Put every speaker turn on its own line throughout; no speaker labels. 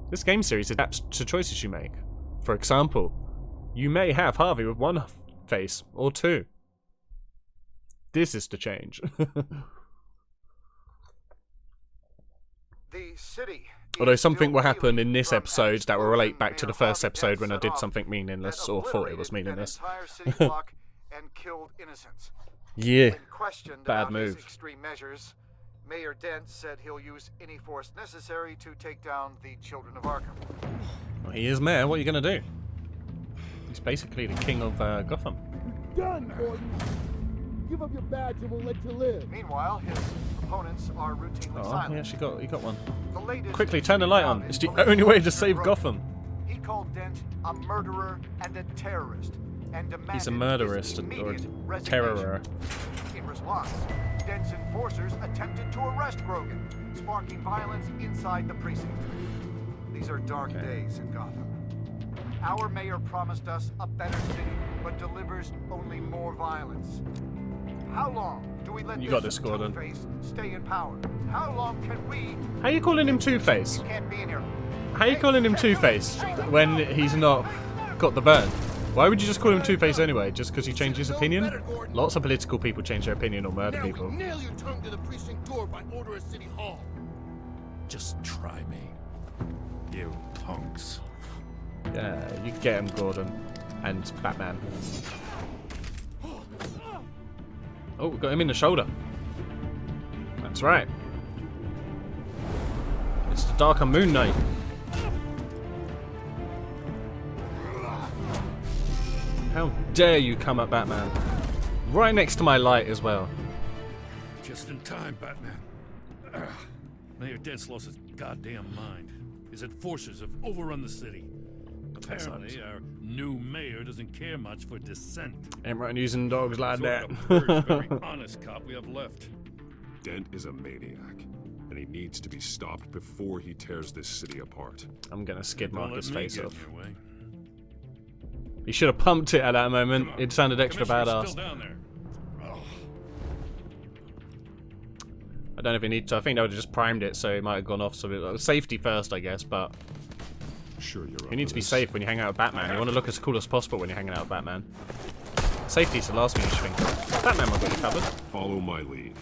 This game series adapts to choices you make. For example, you may have Harvey with one face, or two. This is the change.
The city.
Although something will happen in this episode that will relate back to the first episode when I did something meaningless, or thought it was meaningless.
And killed innocents.
Yeah,
When questioned
bad
about his
move.
extreme measures, Mayor Dent said he'll use any force necessary to take down the children of Arkham.
Well, he is mayor, what are you going to do? He's basically the king of Gotham.
Done, Gordon. Give up your badge and we'll let you live.
Meanwhile, his opponents are routinely
Oh,
silent.
he actually got one.
The latest
Quickly, turn the light on.
shooting
It's the
down in
only way to
police
save
broke.
Gotham.
He called Dent a murderer and a terrorist, and demanded
He's a
his
murderist or
immediate
a
resignation.
terrorer.
In response, Dent's enforcers attempted to arrest Grogan, sparking violence inside the precinct. These are dark days in Gotham. Our mayor promised us a better city, but delivers only more violence. How long do we let
You got this, Gordon.
Two-Face stay in power? How long can we...
How you calling him Two-Face?
Can't be in here.
How you calling him Two-Face when he's not got the burn? Why would you just call him Two-Face anyway? Just because he changed his opinion? Lots of political people change their opinion or murder people.
Nail your tongue to the precinct door by order of City Hall.
Just try me, you punks.
Yeah, you get him, Gordon. And Batman. Oh, we got him in the shoulder. That's right. It's the Darker Moon Knight. How dare you come at Batman? Right next to my light as well.
Just in time, Batman. Mayor Dent's lost his goddamn mind. His enforcers have overrun the city. Apparently, our new mayor doesn't care much for dissent.
Ain't right using dogs like
So
that.
we're the first very honest cop we have left.
Dent is a maniac, and he needs to be stopped before he tears this city apart.
I'm gonna skid
Don't
Marcus'
let me
face
get
off.
in your way.
He should have pumped it at that moment.
Come on.
It sounded extra
Commissioner's
badass.
still down there. Oh.
I don't know if he needs to. I think they would have just primed it, so it might have gone off. So it was safety first, I guess. But
Sure, you're up
you need
for
to be
this.
safe when you hang out with Batman. You want to look as cool as possible when you're hanging out with Batman. Safety's the last thing you should think. Batman will get you covered.
Follow my lead.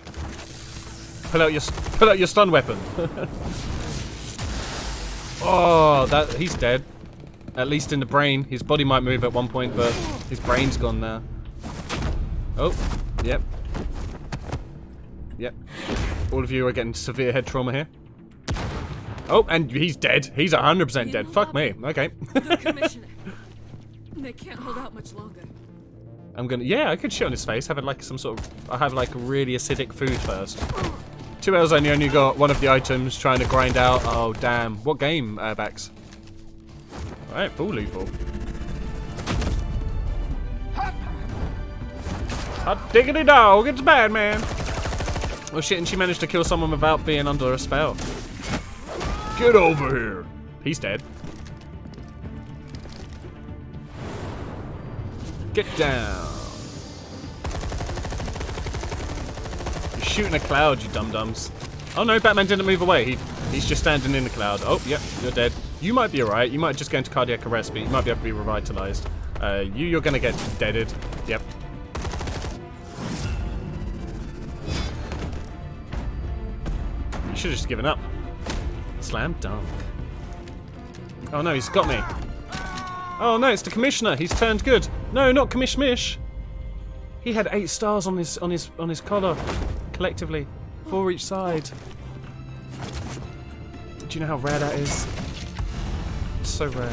Pull out your stun weapon. Oh, he's dead. At least in the brain. His body might move at one point, but his brain's gone now. Oh, yep. Yep. All of you are getting severe head trauma here. Oh, and he's dead. He's 100% dead. Fuck me. Okay.
The commissioner. They can't hold out much longer.
I'm gonna. Yeah, I could shit on his face. Have it like some sort of. I have like really acidic food first. 2 hours and you only got one of the items trying to grind out. Oh damn! What game, Bax? All right, full lethal. Hot diggity dog! It's bad, man. Oh shit! And she managed to kill someone without being under a spell. Get over here! He's dead. Get down. You're shooting a cloud, you dum-dums. Oh no, Batman didn't move away. He's just standing in the cloud. Oh, yep, you're dead. You might be alright. You might just go into cardiac arrest, but you might be able to be revitalized. You're gonna get deaded. Yep. You should have just given up. Slam dunk. Oh no, he's got me. Oh no, it's the commissioner. He's turned good. No, not Commish-Mish. He had 8 stars on his collar, collectively, 4 each side. Do you know how rare that is? It's so rare.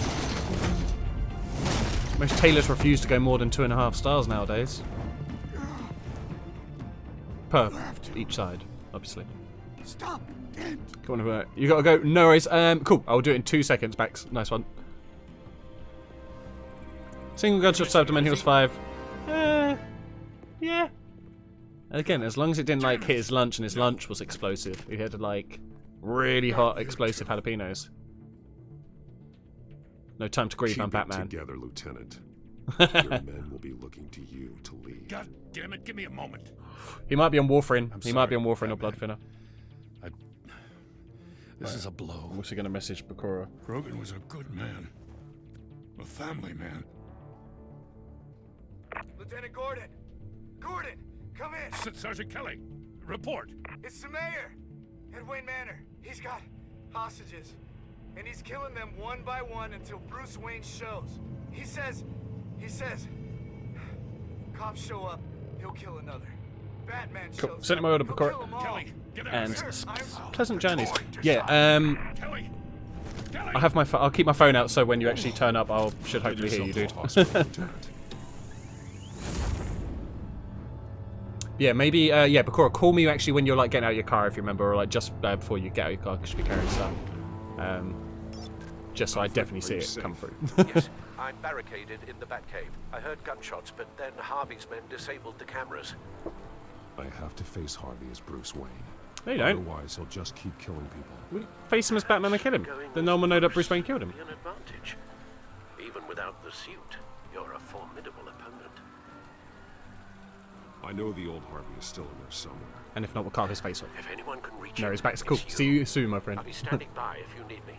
Most tailors refuse to go more than 2.5 stars nowadays. Per each side, obviously.
Stop!
Come on, you gotta go. No worries. Cool. I'll do it in 2 seconds, Bax. Nice one. Single gunshot to abdomen, heals 5. Yeah. Again, as long as it didn't like hit his lunch and his lunch was explosive. He had like really hot explosive jalapenos. No time to grieve, I'm
Keep it
Batman.
together, Lieutenant. Your men will be looking to you to lead.
God damn it, give me a moment.
He might be on warfarin.
I'm
He might be on
sorry,
warfarin or blood
Batman.
thinner.
This is a blow.
I'm also going to message Bakura.
Grogan was a good man. A family man.
Lieutenant Gordon! Gordon, come in!
Sergeant Kelly, report.
It's the mayor! At Wayne Manor. He's got hostages. And he's killing them one by one until Bruce Wayne shows. He says, cops show up, he'll kill another. Batman
Cool.
shows
Send him
up,
over to
he'll
Bakura.
kill 'em all.
Kelly, get out
And
of here.
pleasant journeys. Yeah,
Kelly! Kelly!
I'll have I'll keep my phone out so when you actually turn up, should hopefully hear you, dude. Yeah, maybe, yeah, Bakura, call me actually when you're like getting out of your car, if you remember, or like just before you get out of your car, because you'll be carrying stuff. Just so I definitely see it come through.
Yes, I'm barricaded in the Batcave. I heard gunshots, but then Harvey's men disabled the cameras.
I have to face Harvey as Bruce Wayne.
No, you don't.
Otherwise, he'll just keep killing people.
We face him as Batman and kill him. Then no one will know that Bruce Wayne killed him.
Be an advantage. Even without the suit, you're a formidable opponent.
I know the old Harvey is still in there somewhere.
And if not, we'll carve his face off.
If anyone can reach
No,
him,
he's back.
it's
Cool.
you.
See you soon, my friend.
I'll be standing by if you need me.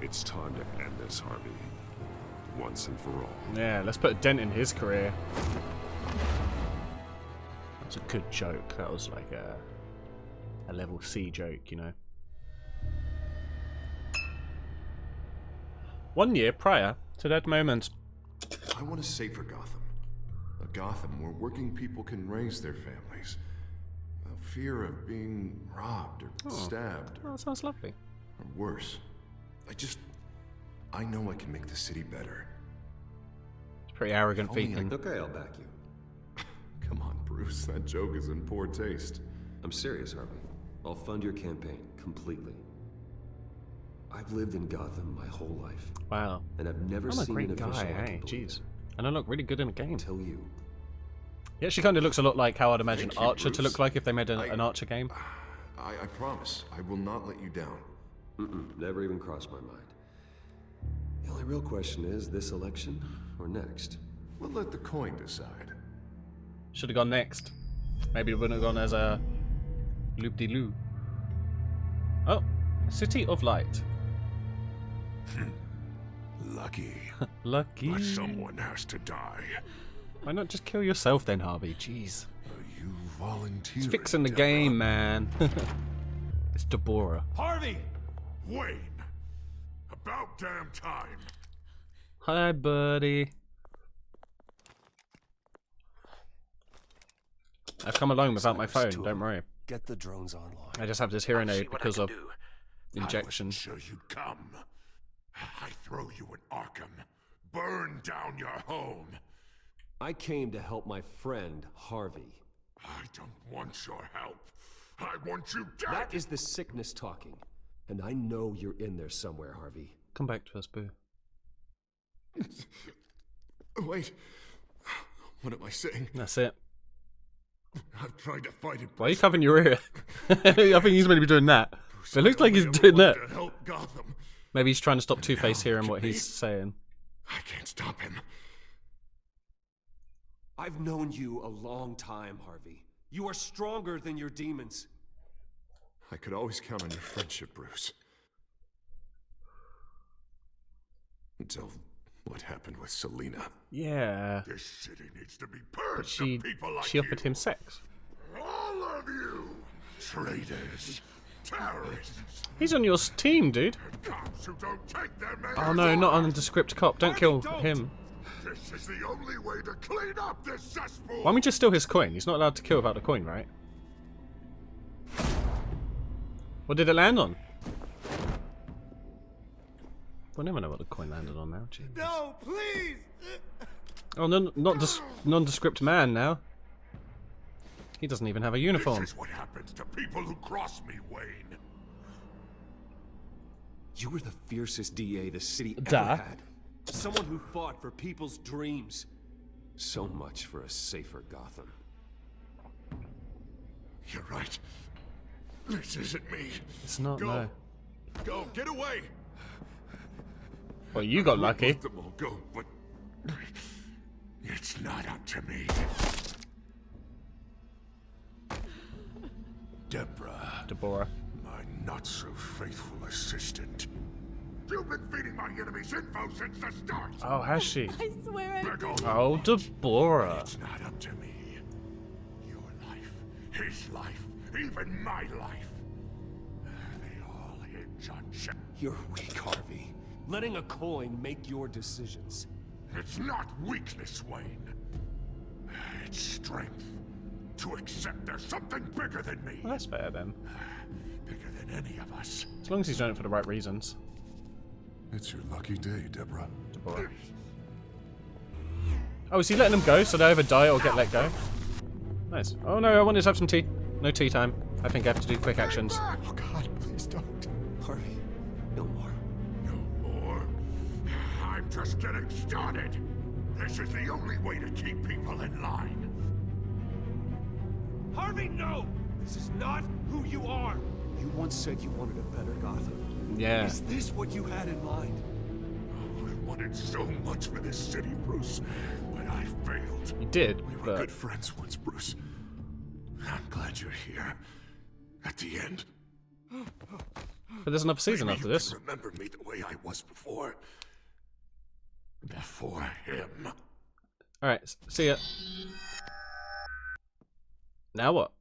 It's time to end this, Harvey. Once and for all.
Yeah, let's put a dent in his career. That's a good joke. That was like a level C joke, you know. 1 year prior to that moment.
I want a safer Gotham. A Gotham where working people can raise their families. Without fear of being robbed or stabbed
Oh, that sounds lovely.
or worse. I know I can make the city better.
It's pretty arrogant
Only
thinking.
Okay, I'll back you.
Come on, Bruce, that joke is in poor taste.
I'm serious, Harvey. I'll fund your campaign completely. I've lived in Gotham my whole life,
Wow.
and I've never
I'm a
seen
great
an official
guy,
I can
hey,
believe
jeez.
in
And I look really good in the game.
until you.
He actually kind of looks a lot like how I'd imagine
Thank you,
Archer to
Bruce.
look like if they made an Archer game.
I promise, I will not let you down.
Never even crossed my mind. The only real question is this election or next?
We'll let the coin decide.
Should have gone next. Maybe it wouldn't have gone as a loop-de-loo. Oh, City of Light.
Lucky.
Lucky.
But someone has to die.
Why not just kill yourself then, Harvey? Jeez.
You volunteered.
It's fixing the game, man. It's Deborah.
Harvey!
Wayne! About damn time.
Hi, buddy. I've come alone without my phone, don't worry.
Get the drones online.
I just have this hearing
I'll see
aid
what I
because
can
of
do.
injection.
I wasn't sure you'd come. I throw you in Arkham. Burn down your home.
I came to help my friend, Harvey.
I don't want your help. I want you dead.
That is the sickness talking. And I know you're in there somewhere, Harvey.
Come back to us, Boo.
Wait. What am I saying?
That's it.
I've tried to fight it.
Why are you covering your ear? I think he's meant to be doing that. But it looks like he's doing that.
To help Gotham.
Maybe he's trying to stop Two-Face hearing what he's saying.
I can't stop him.
I've known you a long time, Harvey. You are stronger than your demons.
I could always count on your friendship, Bruce. Until what happened with Selina.
Yeah.
This city needs to be purged
But she
of people like
offered
you.
him sex.
All of you! Traitors! Terrorists!
He's on your team, dude.
Cops who don't take their mayor's
Oh no, not
orders.
nondescript cop. Don't kill him.
This is the only way to clean up this cesspool!
Why don't we just steal his coin? He's not allowed to kill without the coin, right? What did it land on? We'll never know what the coin landed on now. Jeez.
No, please!
Oh, no, not nondescript man now. He doesn't even have a uniform.
This is what happens to people who cross me, Wayne.
You were the fiercest DA the city ever
Duh.
had. Someone who fought for people's dreams. So much for a safer Gotham.
You're right. This isn't me.
It's not,
Go.
no.
Go, get away!
Well, you got lucky.
Let them all go, but it's not up to me.
Deborah.
Deborah.
My not-so-faithful assistant. You've been feeding my enemies info since the start!
Oh, has she?
I swear I did.
Oh, Deborah.
It's not up to me. Your life, his life, even my life. They all hinge on Jack.
You're weak, Harvey. Letting a coin make your decisions.
It's not weakness, Wayne. It's strength. To accept there's something bigger than me.
Well, that's fair then.
Bigger than any of us.
As long as he's doing it for the right reasons.
It's your lucky day, Deborah.
Deborah. Oh, is he letting them go so they either die or get let go? Nice. Oh no, I wanted to have some tea. No tea time. I think I have to do quick actions.
Oh God, please don't.
Harvey, no more.
No more. I'm just getting started. This is the only way to keep people in line.
Harvey, no! This is not who you are! You once said you wanted a better Gotham.
Yeah.
Is this what you had in mind?
Oh, I wanted so much for this city, Bruce, but I failed.
You did,
We were
but
good friends once, Bruce. I'm glad you're here. At the end.
there's another season
Maybe
after
you
this.
can remember me the way I was before. Before him.
Alright, see ya. Now what?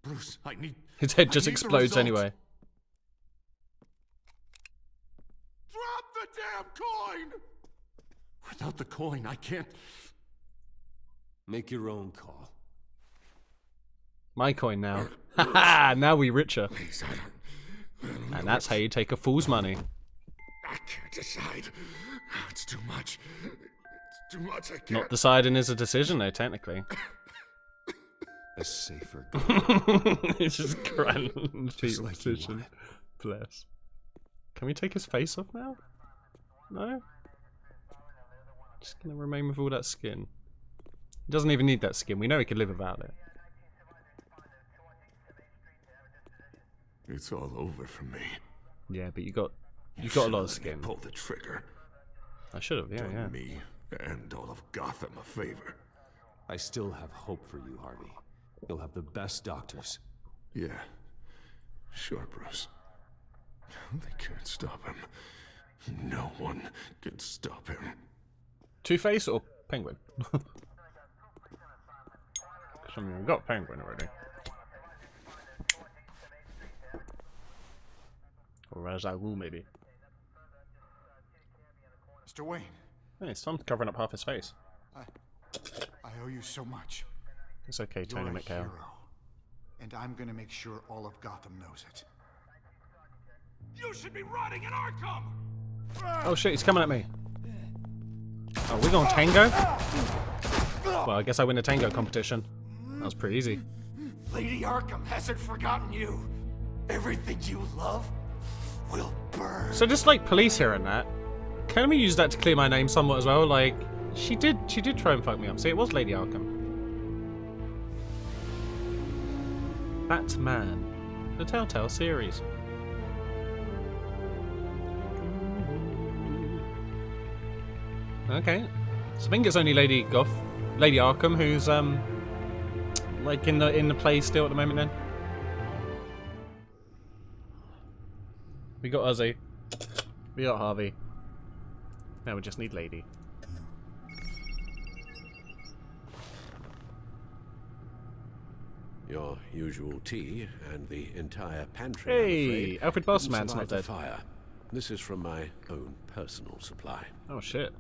Bruce, I need...
His head
I
just
need the
explodes
results.
anyway.
Drop the damn coin! Without the coin, I can't...
Make your own call.
My coin now. Haha, now we richer.
Please, I don't
And that's how you take a fool's money.
I can't decide. It's too much. It's too much. I can't.
Not deciding is a decision though, technically.
A safer
It's just crying in the
Just
fetal
like you
position. Bless. Can we take his face off now? No? Just gonna remain with all that skin. He doesn't even need that skin. We know he could live without it.
It's all over for me.
Yeah, but you got a lot of
Should've let me
skin.
Pull the trigger.
I should have, yeah,
Done
yeah.
me and all of Gotham a favor.
I still have hope for you, Harvey. You'll have the best doctors.
Yeah. Sure, Bruce. They can't stop him. No one can stop him.
Two-Face or Penguin? Because I mean, we've got Penguin already. Or Ra's al Ghul, maybe.
Mr. Wayne,
Hey, Tom's covering up half his face.
I owe you so much.
It's okay, Tony
You're a
McHale.
hero, and I'm gonna make sure all of Gotham knows it.
You should be rotting in Arkham!
Oh shit, he's coming at me. Oh, we're going tango? Well, I guess I win a tango competition. That was pretty easy.
Lady Arkham hasn't forgotten you. Everything you love will burn.
So just like police here and that, can we use that to clear my name somewhat as well? Like, she did try and fuck me up. See, it was Lady Arkham. Batman. The Telltale series. Okay. So I think it's only Lady Arkham who's like in the play still at the moment then. We got Ozzy. We got Harvey. Now we just need Lady.
Your usual tea and the entire pantry.
Hey,
I'm afraid,
Alfred
didn't
Bossman's
survive
not
the
dead.
Fire. This is from my own personal supply.
Oh shit.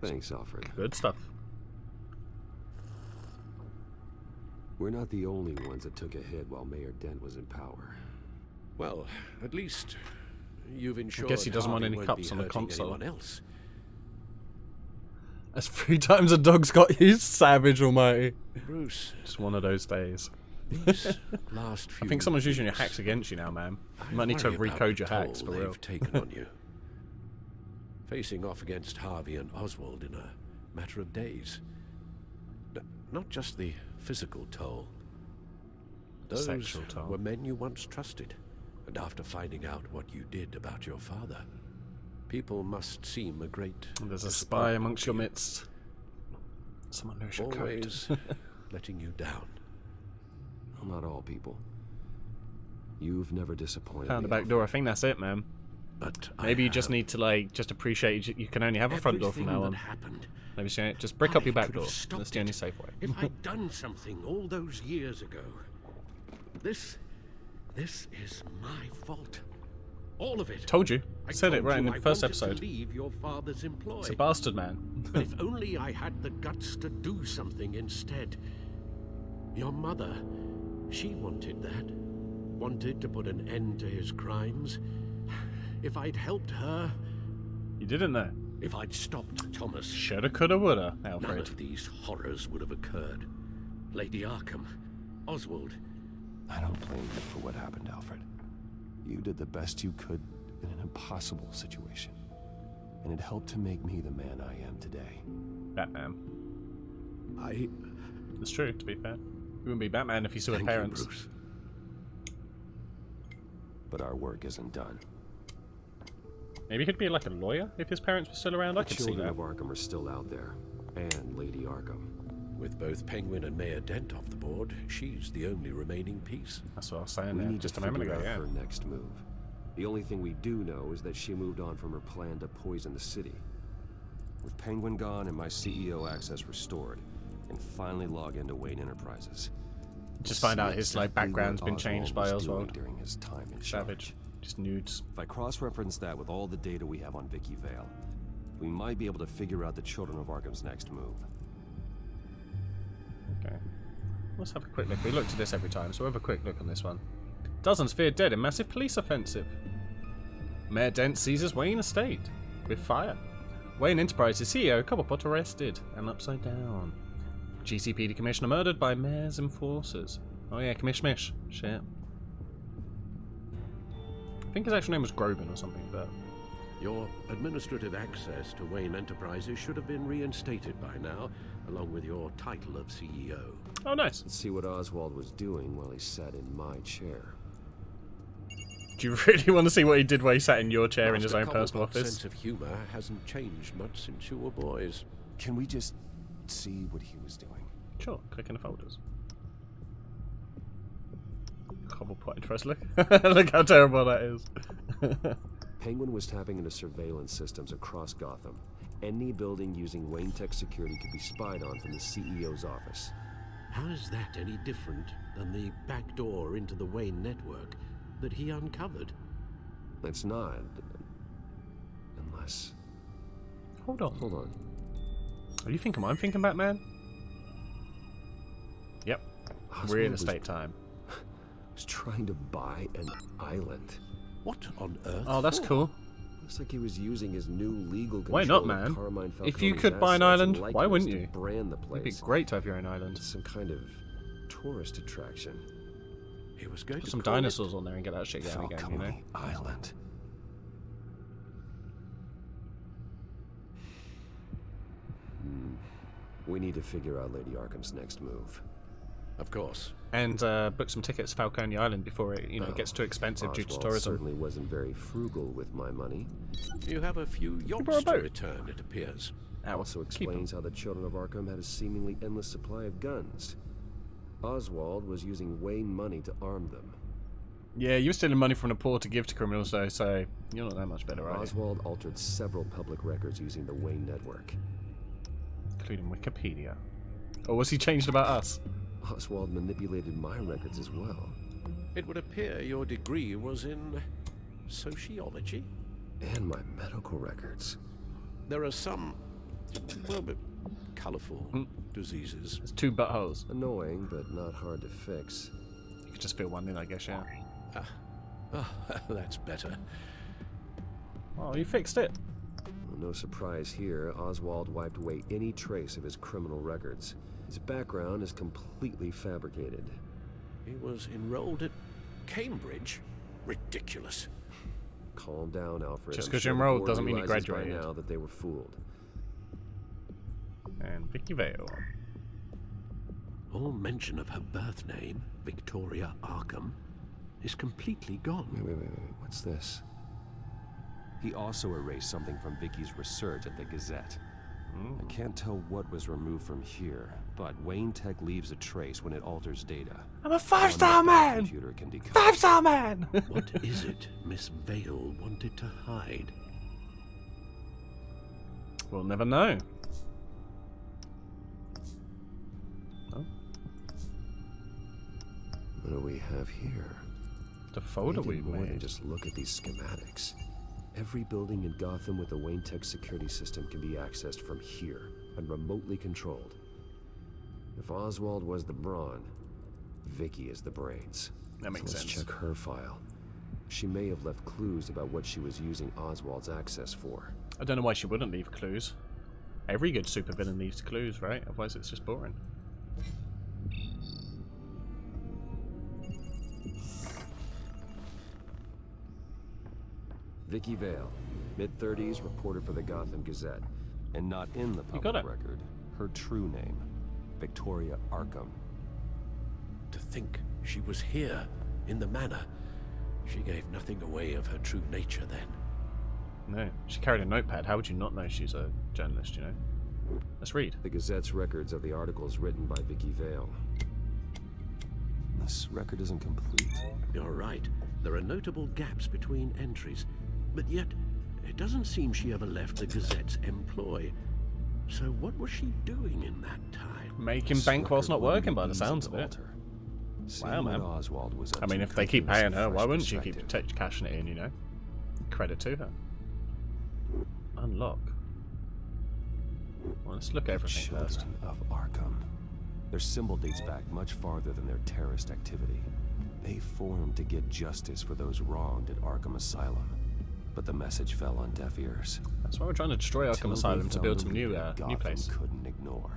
Thanks, Alfred.
Good stuff.
We're not the only ones that took a hit while Mayor Dent was in power.
Well, at least you've ensured.
guess he doesn't want
Harvey
any
won't
cups
be
on the
hurting
console.
anyone else.
That's 3 times a dog's got you, savage almighty.
Bruce,
Just one of those days.
these last few
I think someone's using your
weeks,
hacks against you now, man.
I
You might need to
worry about
recode
the
your hacks
toll
for real.
they've taken on you. Facing off against Harvey and Oswald in a matter of days. Not just the physical toll. Those
Sexual toll.
were men you once trusted, and after finding out what you did about your father, people must seem a great.
There's a spy amongst your midst. Someone knows your code.
Always letting you down.
Well, not all people.
You've never disappointed
Found the
me,
back
Alfred.
door. I think that's it, man.
But
Maybe you just need to, like, just appreciate you can only have a front door from now on.
Happened,
Maybe just brick up your
I
back
could have
door.
stopped
That's the only
it
safe way.
If I'd done something all those years ago. This is my fault. All of it.
Told you.
I
Said it
told
right in
you
the
I
first
wanted to
episode.
leave your father's employ.
It's a bastard, man.
But if only I had the guts to do something instead. Your mother, she wanted that. Wanted to put an end to his crimes. If I'd helped her,
You didn't know.
if I'd stopped Thomas,
Shoulda, coulda, woulda,
none
Alfred.
of these horrors would have occurred. Lady Arkham, Oswald.
I don't blame you for what happened, Alfred. You did the best you could in an impossible situation. And it helped to make me the man I am today.
Batman.
I
It's true, to be fair. You wouldn't be Batman if you saw his
thank you,
parents.
Bruce.
But our work isn't done.
Maybe he'd be like a lawyer if his parents were still around. I
The
could see
children
that.
of Arkham are still out there. And Lady Arkham.
With both Penguin and Mayor Dent off the board, she's the only remaining piece.
That's what I was saying
We
there
need
just
to
a moment
figure
ago,
out
yeah.
her next move. The only thing we do know is that she moved on from her plan to poison the city. With Penguin gone and my CEO access restored, I can finally log into Wayne Enterprises.
Just
We'll
find
see
out his like
exactly
background's
what
been changed by
was doing
Oswald.
during his time in
Savage.
charge.
Just nudes.
If I cross-reference that with all the data we have on Vicky Vale, we might be able to figure out the Children of Arkham's next move.
Okay. Let's have a quick look. We looked at this every time, so we'll have a quick look on this one. Dozens feared dead in massive police offensive. Mayor Dent seizes Wayne estate with fire. Wayne Enterprises CEO Cobblepot arrested and upside down. GCPD commissioner murdered by mayor's enforcers. Oh yeah, Commish. Shit. I think his actual name was Groban or something, but
Your administrative access to Wayne Enterprises should have been reinstated by now, along with your title of CEO.
oh nice.
Let's see what Oswald was doing while he sat in my chair.
Do you really want to see what he did while he sat in your chair in his
Master
own personal
Cobblepot's
office?
sense of humor hasn't changed much since you were boys.
Can we just see what he was doing?
Sure, click in the folders. Cobblepot interest. Look, look how terrible that is.
Penguin was tapping into surveillance systems across Gotham. Any building using Wayne Tech security could be spied on from the CEO's office.
How is that any different than the back door into the Wayne network that he uncovered?
It's not. Unless...
Hold on.
Hold on.
Are you thinking I'm thinking Batman? Yep. Real
Oswald
estate time.
was trying to buy an island.
What on earth?
Oh, that's
for?
cool.
Looks like he was using his new legal control
Why not,
of
man?
Carmine
If you
Falcone's
could buy an
assets
island,
and
why
likeness
wouldn't
to
you?
brand the place.
It'd be great to have your own island.
Some kind of tourist attraction.
He was going
Put
to
some
call it
dinosaurs on there and get that shit going again, you know?
Falcone Island. We need to figure out Lady Arkham's next move.
Of course.
And book some tickets to Falcone Island before it, gets too expensive due to
Oswald
tourism.
certainly wasn't very frugal with my money.
You have a few
borrow
yachts
a
to
boat.
return, it appears.
Also explains how the Children of Arkham had a seemingly endless supply of guns. Oswald was using Wayne money to arm them.
Yeah, you're stealing money from the poor to give to criminals, though, so you're not that much better, are you?
Oswald altered several public records using the Wayne network.
Including Wikipedia. Or was he changed about us?
Oswald manipulated my records as well.
It would appear your degree was in sociology.
And my medical records.
There are some, well, but colourful diseases.
There's two buttholes.
Annoying, but not hard to fix.
You could just fill one in, I guess, yeah.
That's better.
Oh, you fixed it.
Well, no surprise here, Oswald wiped away any trace of his criminal records. His background is completely fabricated.
He was enrolled at Cambridge. Ridiculous.
Calm down, Alfred.
Just
I'm
'cause
sure
you're
the
enrolled
board
doesn't mean you
realizes
graduated.
by now that they were fooled.
And Vicky Vale.
All mention of her birth name, Victoria Arkham, is completely gone.
Wait. What's this?
He also erased something from Vicky's research at the Gazette.
I can't tell what was removed from here, but Wayne Tech leaves a trace when it alters data.
I'm a 5-star man!
Computer can decode.
5-star man!
What is it Miss Vale wanted to hide?
We'll never know. Oh.
What do we have here?
The folder we
more than
made.
just look at these schematics. Every building in Gotham with a Wayne Tech security system can be accessed from here and remotely controlled. If Oswald was the brawn, Vicky is the brains.
That makes
Let's
sense.
check her file. She may have left clues about what she was using Oswald's access for.
I don't know why she wouldn't leave clues. Every good supervillain leaves clues, right? Otherwise it's just boring.
Vicky Vale, mid-30s, reporter for the Gotham Gazette. And not in the
got
public
it.
record, her true name, Victoria Arkham.
To think she was here, in the manor. She gave nothing away of her true nature then.
No, she carried a notepad. How would you not know she's a journalist, you know? Let's read.
The Gazette's records of the articles written by Vicky Vale. This record isn't complete.
You're right. There are notable gaps between entries. But yet, it doesn't seem she ever left the Gazette's employ. So what was she doing in that time?
Making bank whilst not working, by the sounds of it. Wow, man.
Oswald was
I mean, if they keep paying her, why wouldn't she keep cashing it in, you know? Credit to her. Unlock. Well, let's look at everything first.
Children of Arkham. Their symbol dates back much farther than their terrorist activity. They formed to get justice for those wronged at Arkham Asylum. But the message fell on deaf ears.
That's why we're trying to destroy Arkham
Until
Asylum
they
to build
found
some
a
new
leader Gotham
place.
couldn't ignore.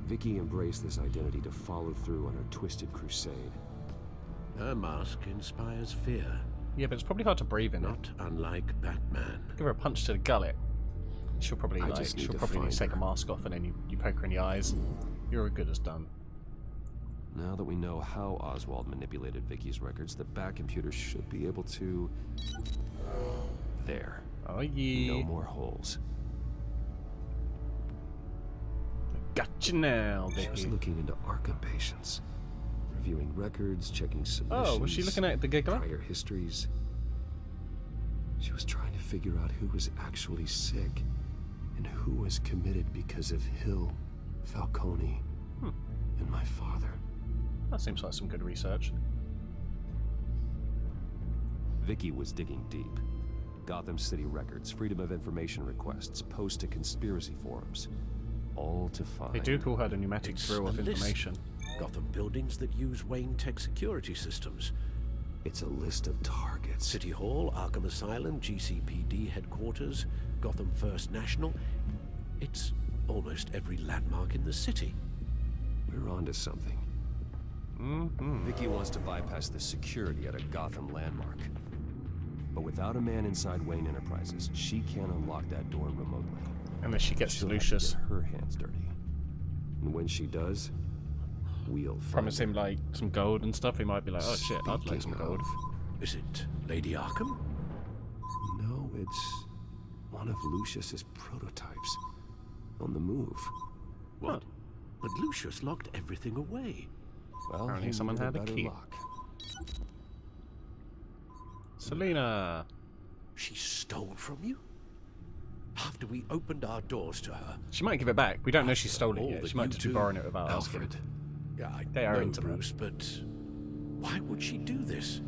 Vicky embraced this identity to follow through on her twisted crusade.
Her mask inspires fear,
Yeah, but it's probably hard to breathe in it.
not unlike Batman.
Give her a punch to the gullet. She'll probably
I just need
she'll
to
probably
find
take a
her.
mask off and then you poke her in the eyes. You're as good as done.
Now that we know how Oswald manipulated Vicky's records, the Bat computer should be able to... There.
Oh yeah.
No more holes.
Gotcha now,
She was
Vicky.
looking into Arkham patients. Reviewing records, checking submissions.
Oh, was she looking at the giggler?
Prior histories. She was trying to figure out who was actually sick and who was committed because of Hill, Falcone, and my father.
That seems like some good research.
Vicky was digging deep. Gotham City records, Freedom of Information requests, posts to conspiracy forums. All to find...
They do call her the pneumatic
It's
drill of
a list.
information.
Gotham buildings that use Wayne Tech security systems.
It's a list of targets.
City Hall, Arkham Asylum, GCPD headquarters, Gotham First National. It's almost every landmark in the city.
We're onto something. Vicky wants to bypass the security at a Gotham landmark. But without a man inside Wayne Enterprises, she can't unlock that door remotely.
Unless she gets to
She'll have
Lucius.
get her hands dirty. And when she does, we'll find
Promise him
her.
like some gold and stuff. He might be like, oh shit, I'd like
Speaking
some gold.
of,
Is it Lady Arkham?
No, it's one of Lucius's prototypes. On the move.
What? But Lucius locked everything away.
Well,
Apparently
he
someone
needed
had a
better
key.
luck.
Selena.
She stole from you? After we opened our doors to her.
She might give it back. We don't know she
After
stole it
all
yet.
that
She might
you
just be
do,
borrowing it without asking.
Alfred.
Yeah, I
They are
know,
intimate.
Bruce, but why would she do this?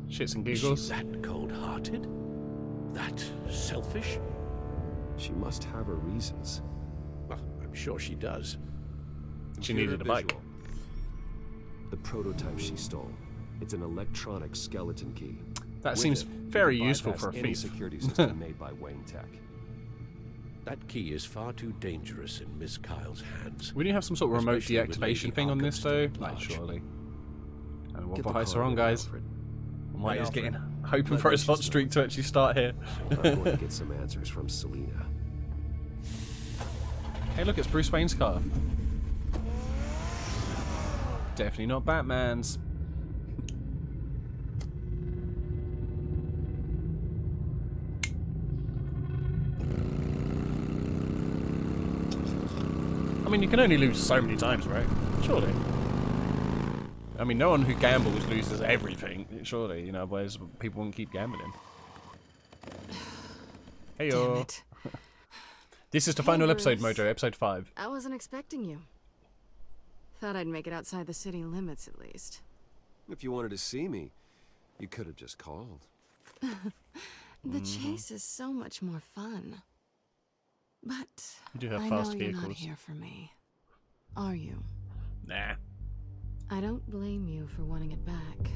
Shits and
Is she
giggles.
that cold-hearted? That selfish?
She must have her reasons.
Well, I'm sure she does.
She needed a bike.
visual. The prototype she stole. It's an electronic skeleton key.
That
With
seems
it, you
very
can
useful
bypass
for a
any
thief.
security system made by Wayne Tech.
That key is far too dangerous in Miss Kyle's hands.
We need to have some sort of remote
Especially with
deactivation
Lady
thing on this
Arkham
though.
still at
Like,
large.
surely. And what
Get the
Heist are
car
on,
ready,
guys.
Alfred.
Mine is
Alfred,
getting hoping
let
for his hot
Lucius
streak to actually start here.
I'm going to get some answers from Selena.
Hey, look, it's Bruce Wayne's car. Definitely not Batman's. mean, you can only lose so many times, right? Surely. I mean, no one who gambles loses everything, surely, you know, otherwise people wouldn't keep gambling. Hey,
Damn it.
This is the
Hey,
final episode,
Bruce.
Mojo, episode 5.
I wasn't expecting you. Thought I'd make it outside the city limits at least.
If you wanted to see me, you could have just called.
The chase is so much more fun. But
You do have
I
fast
know you're
vehicles.
not here for me. Are you?
Nah.
I don't blame you for wanting it back.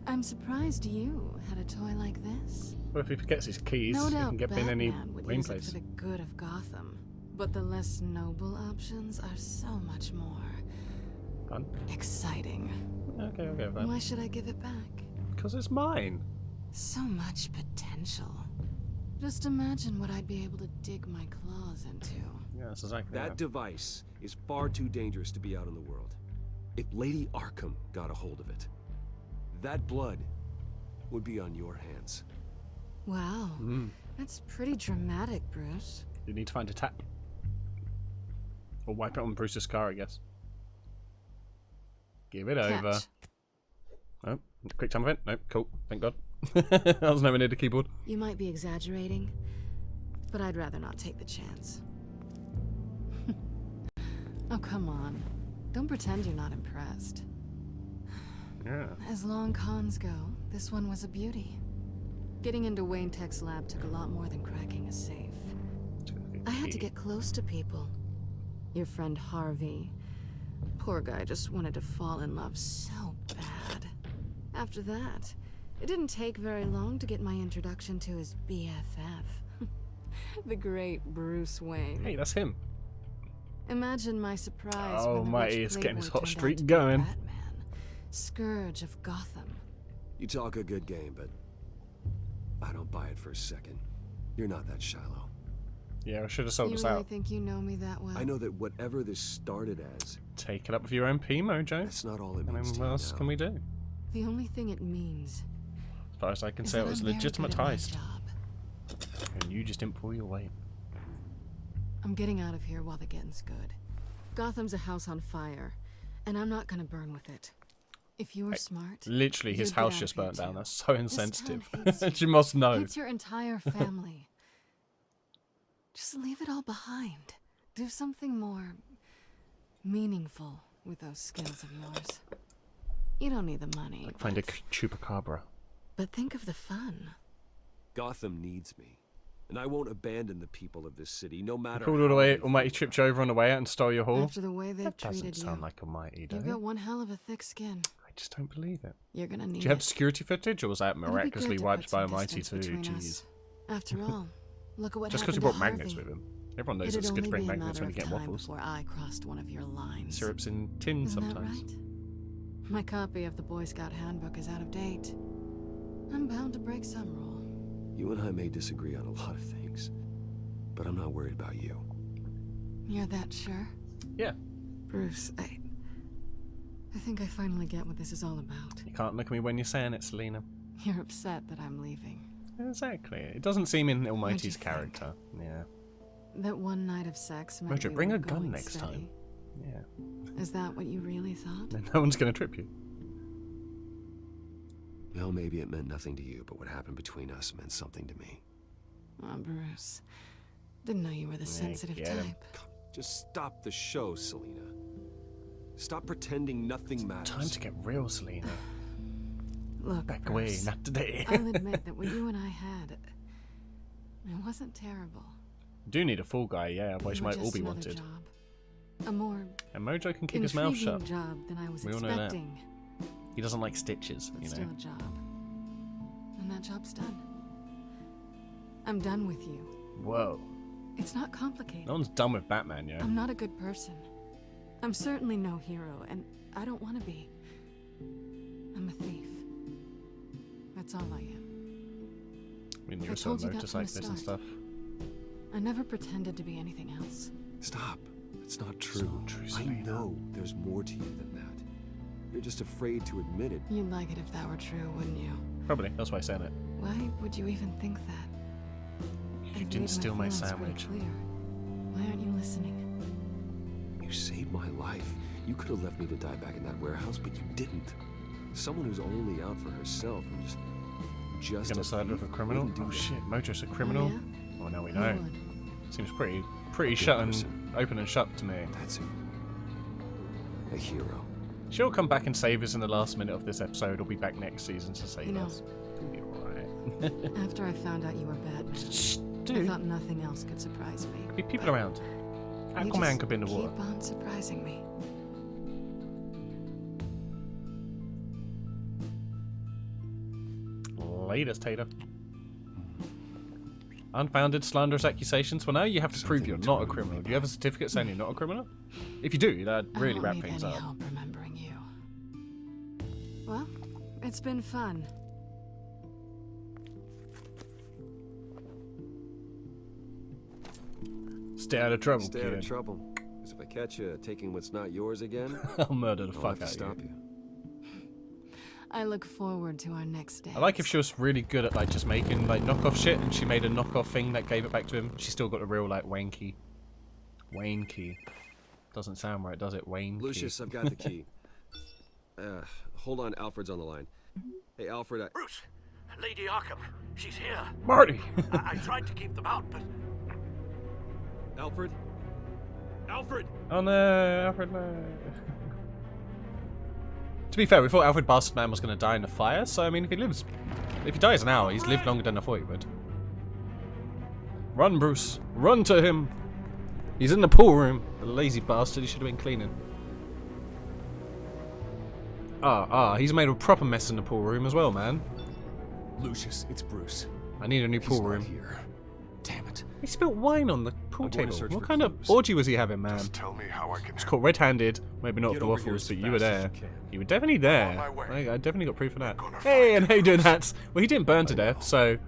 I'm surprised you had a toy like this.
Well, if he forgets his keys,
No
he
doubt
can get in any
Batman would
rain
use it
place.
for the good of Gotham. But the less noble options are so much more
Fun.
exciting.
Okay, I'll go with that.
Why should I give it back?
Because it's mine.
So much potential. Just imagine what I'd be able to dig my claws into.
Yeah, that's exactly
That
right.
device is far too dangerous to be out in the world. If Lady Arkham got a hold of it, that blood would be on your hands.
Wow. That's pretty dramatic, Bruce.
You need to find a tap. Or wipe it on Bruce's car, I guess. Give it over.
Catch.
Oh, quick time event. Nope, cool. Thank God. I was nowhere near the keyboard.
You might be exaggerating, but I'd rather not take the chance. Oh, come on. Don't pretend you're not impressed.
Yeah.
As long cons go, this one was a beauty. Getting into Wayne Tech's lab took a lot more than cracking a safe. I had to get close to people. Your friend Harvey. Poor guy just wanted to fall in love so bad. After that, it didn't take very long to get my introduction to his BFF. The great Bruce Wayne.
Hey, that's him.
Imagine my surprise
Oh,
when the
mighty,
rich
it's getting his
playboy
hot
turned out
streak
to be
going.
Batman, scourge of Gotham.
You talk a good game, but I don't buy it for a second. You're not that shallow.
Yeah, I should have sold
You
us
really
out.
think you know me that well?
I know that whatever this started as,
Take it up with your MP, Mojo.
that's not all it
I
means
mean,
to
what
you
else
now.
can we do?
The only thing it means
As far as I can
is
say,
that
it was
I'm
a
very
legitimate
good at my
heist.
job.
And you just didn't pull your weight.
I'm getting out of here while the getting's good. Gotham's a house on fire, and I'm not gonna burn with it. If you were smart,
Literally, his
you'd get
house
out
just
of here
burnt down.
too.
That's so
This
insensitive.
town hates
You must know.
hates your entire family. Just leave it all behind. Do something more meaningful with those skills of yours. You don't need the money,
Like find a
but,
chupacabra.
but think of the fun.
Gotham needs me, and I won't abandon the people of this city, no matter
Called all the
how
way.
they
Almighty
feel
tripped you over on the way out and stole your haul.
After the way they've
That doesn't
treated
sound
you,
like Almighty, does
you've
it?
got one hell of a thick skin.
I just don't believe it.
You're gonna need
Do you have
it.
security footage, or was that
It'll be good
miraculously
to
wiped
put
by
some
Almighty
distance
too?
between
Jeez.
us. After all, look at what
Just because
happened
he brought
to
magnets
Harvey.
with him. Everyone knows
It'd
it's good to
only
bring
be a
magnets
matter
when you
of
get
time
waffles.
before I crossed one of your lines.
Syrup's in tin
Isn't that
sometimes.
right? My copy of the Boy Scout handbook is out of date. I'm bound to break some rule.
You and I may disagree on a lot of things, but I'm not worried about you.
You're that sure?
Yeah.
Bruce, I think I finally get what this is all about.
You can't look at me when you're saying it, Selena.
You're upset that I'm leaving.
Exactly. It doesn't seem in Almighty's
think?
character. Yeah.
That one night of sex meant
Mojo,
we
bring
were
a gun
going
next
steady.
time. Yeah.
Is that what you really thought?
Then no one's going to trip you.
Well, maybe it meant nothing to you, but what happened between us meant something to me.
Oh, Bruce. Didn't know you were the sensitive
get him.
type.
Just stop the show, Selena. Stop pretending nothing matters.
Time to get real, Selena.
Look,
Back away,
Bruce,
not today.
I'll admit that what you and I had, it wasn't terrible.
You do need a full guy, yeah, otherwise you
Were
might all
just
be
another
wanted.
Job. A more
And Mojo can keep his mouth
intriguing
shut.
job than I was
We all know that.
expecting.
He doesn't like stitches,
But
you
still
know.
a job. And that job's done. I'm done with you.
Whoa.
It's not complicated.
No one's done with Batman, yeah.
I'm not a good person. I'm certainly no hero, and I don't want to be. I'm a thief. That's all I am.
I mean,
I
you're also a
told you that from the
motorcyclist and
start.
stuff.
I never pretended to be anything else.
Stop. It's not true. I
Selena.
know there's more to you than that. You're just afraid to admit it.
You'd like it if that were true, wouldn't you?
Probably, that's why I said it.
Why would you even think that?
You
I've
didn't
made
steal my
feelings pretty
sandwich.
clear. Why aren't you listening?
You saved my life. You could have left me to die back in that warehouse, but you didn't. Someone who's only out for herself and just
Genocide of a criminal? Oh shit, Mojo's a criminal?
Yeah?
Oh, now we
Who
know.
would?
Seems pretty shut and open and shut to me.
That's it. A hero.
She'll come back and save us in the last minute of this episode, or be back next season to save
You know,
us. It'll be alright.
After I found out you were Batman, I
Dude,
thought nothing else could surprise me.
be people around.
You
Aquaman
just
could be in the water.
keep on surprising me.
Latest, Tater. Unfounded slanderous accusations. Well, now you have to prove you're not a criminal. Do you have a certificate saying you're not a criminal? If you do, that'd really wrap things
I
up.
don't need any help remembering you. Well, it's been fun.
Stay out of trouble,
Stay
kid.
out of trouble. Because if I catch you taking what's not yours again,
I'll murder the
I'll
fuck
have to
out of
stop
you.
you.
I look forward to our next day.
I like if she was really good at like just making like knockoff shit, and she made a knockoff thing that gave it back to him. She still got a real like Wayne key. Doesn't sound right, does it? Wayne.
Lucius, I've got the key. Hold on, Alfred's on the line. Hey, Alfred,
Bruce, Lady Arkham, she's here.
Marty.
I tried to keep them out, but
Alfred? Alfred!
Oh no, Alfred, no. To be fair, we thought Alfred Bastard Man was going to die in the fire, so I mean, if he dies now, he's lived longer than I thought he would. Run, Bruce. Run to him. He's in the pool room. The lazy bastard, he should have been cleaning. He's made a proper mess in the pool room as well, man.
Lucius, it's Bruce.
I need a new pool room.
Here. Damn it.
He spilled wine on the pool
I'm going
table.
to search
What
for
kind of
clues.
orgy was he having, man?
Just tell me how I can
It's
help.
caught red-handed. Maybe not
Get
the
over here
waffles,
as
but you were
fast as
there.
you can.
You were definitely there.
my way.
I definitely got proof of that.
Gonna
Hey,
find
and how you doing, Hats? Well, he didn't burn to death, so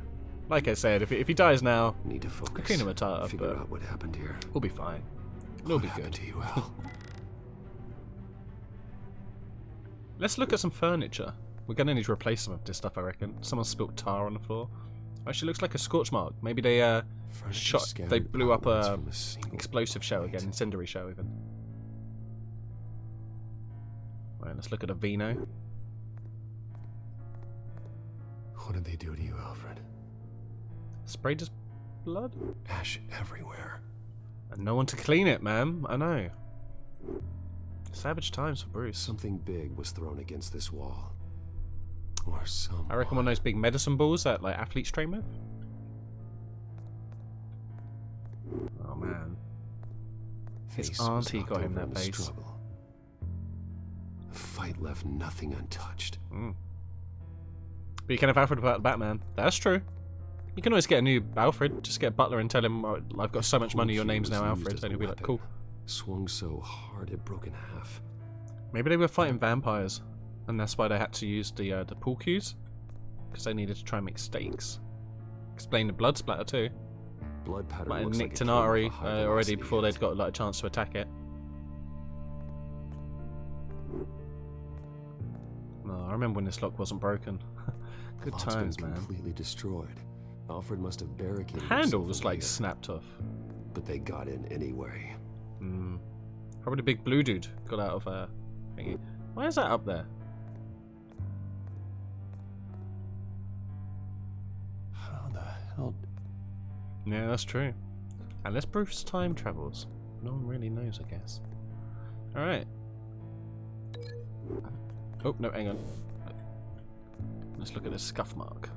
like I said, if he dies now,
Need to focus.
clean him a tart,
Figure
but
out what happened here.
we'll be fine. It'll be
What happened
good.
to you, Al?
Let's look at some furniture. We're gonna need to replace some of this stuff, I reckon. Someone spilt tar on the floor. Actually, looks like a scorch mark. Maybe they they blew up a explosive shell again, incendiary shell even. Right, let's look at a vino.
What did they do to you, Alfred?
Sprayed his blood?
Ash everywhere.
And no one to clean it, man. I know. Savage times for Bruce.
Something big was thrown against this wall.
Or some.
I reckon one of those big medicine balls that like athletes train with. Oh man. His auntie got him that face.
Struggle. The fight left nothing untouched.
But you can have Alfred without Batman. That's true. You can always get a new Alfred. Just get Butler and tell him, oh, I've got so much money, your name's now Alfred. And he'll be like, cool.
Swung so hard it broke in half.
Maybe they were fighting vampires. And that's why they had to use the pool cues. Because they needed to try and make stakes. Explain the blood splatter too.
Blood pattern
Might have
looks
nicked
like
an
it came
artery
off a high
already
velocity
before
hit.
they'd got like, a chance to attack it. No, I remember when this lock wasn't broken. Good
Lock's
times,
been
man.
completely destroyed. Alfred must have barricaded
Handle
himself
was
in
like
here,
snapped off.
but they got in anyway.
Probably the big blue dude got out of thingy. Why is that up there?
How the hell?
Yeah, that's true. Unless Bruce time travels. No one really knows, I guess. Alright. Oh, no, hang on. Let's look at this scuff mark.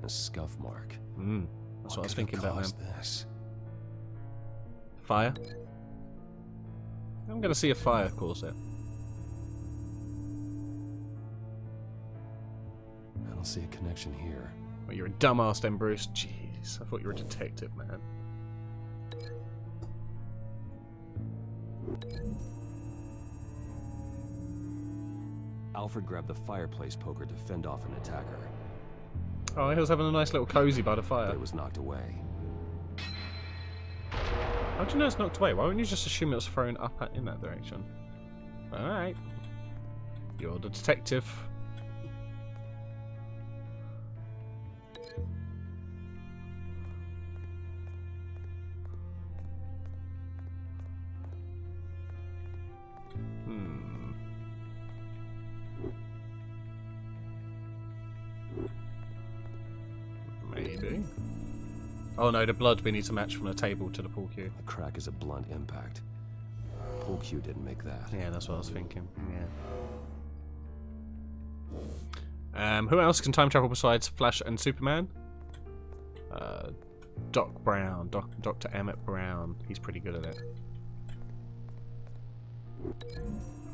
A scuff mark.
That's what I was
could
thinking
have
about, man.
caused this?
Fire? I'm gonna see a fire cause it.
I don't see a connection here.
Well, you're a dumbass then, Bruce. Jeez, I thought you were a detective, man.
Alfred grabbed the fireplace poker to fend off an attacker,
Oh, he was having a nice little cozy by the
but
fire.
it was knocked away.
How do you know it's knocked away? Why wouldn't you just assume it was thrown up in that direction? Alright. You're the detective. Oh no, the blood we need to match from the table to the pool cue.
The crack is a blunt impact. Pool cue didn't make that.
Yeah, that's what I was thinking. Yeah. Who else can time travel besides Flash and Superman? Doc Brown, Dr. Emmett Brown. He's pretty good at it.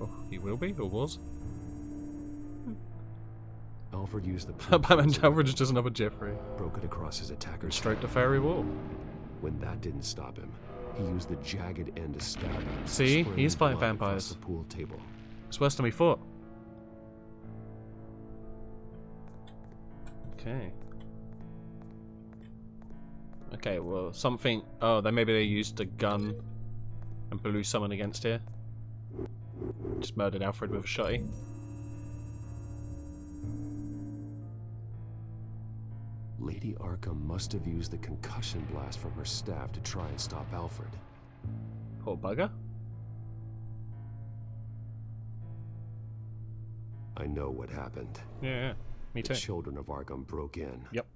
Oh, he will be, or was?
Alfred used the
Batman Alfred's just another Jeffrey.
Broke it across his attacker's
Straight to fairy wall.
When that didn't stop him, he used the jagged end to stab him.
See?
spraying
He's fighting
blood across
vampires.
The pool table.
It's worse than we thought. Okay. Okay, well, something... Oh, then maybe they used a gun and blew someone against here. Just murdered Alfred with a shotty.
Lady Arkham must have used the concussion blast from her staff to try and stop Alfred.
Poor bugger.
I know what happened.
Yeah, me
The
too.
children of Arkham broke in.
Yep.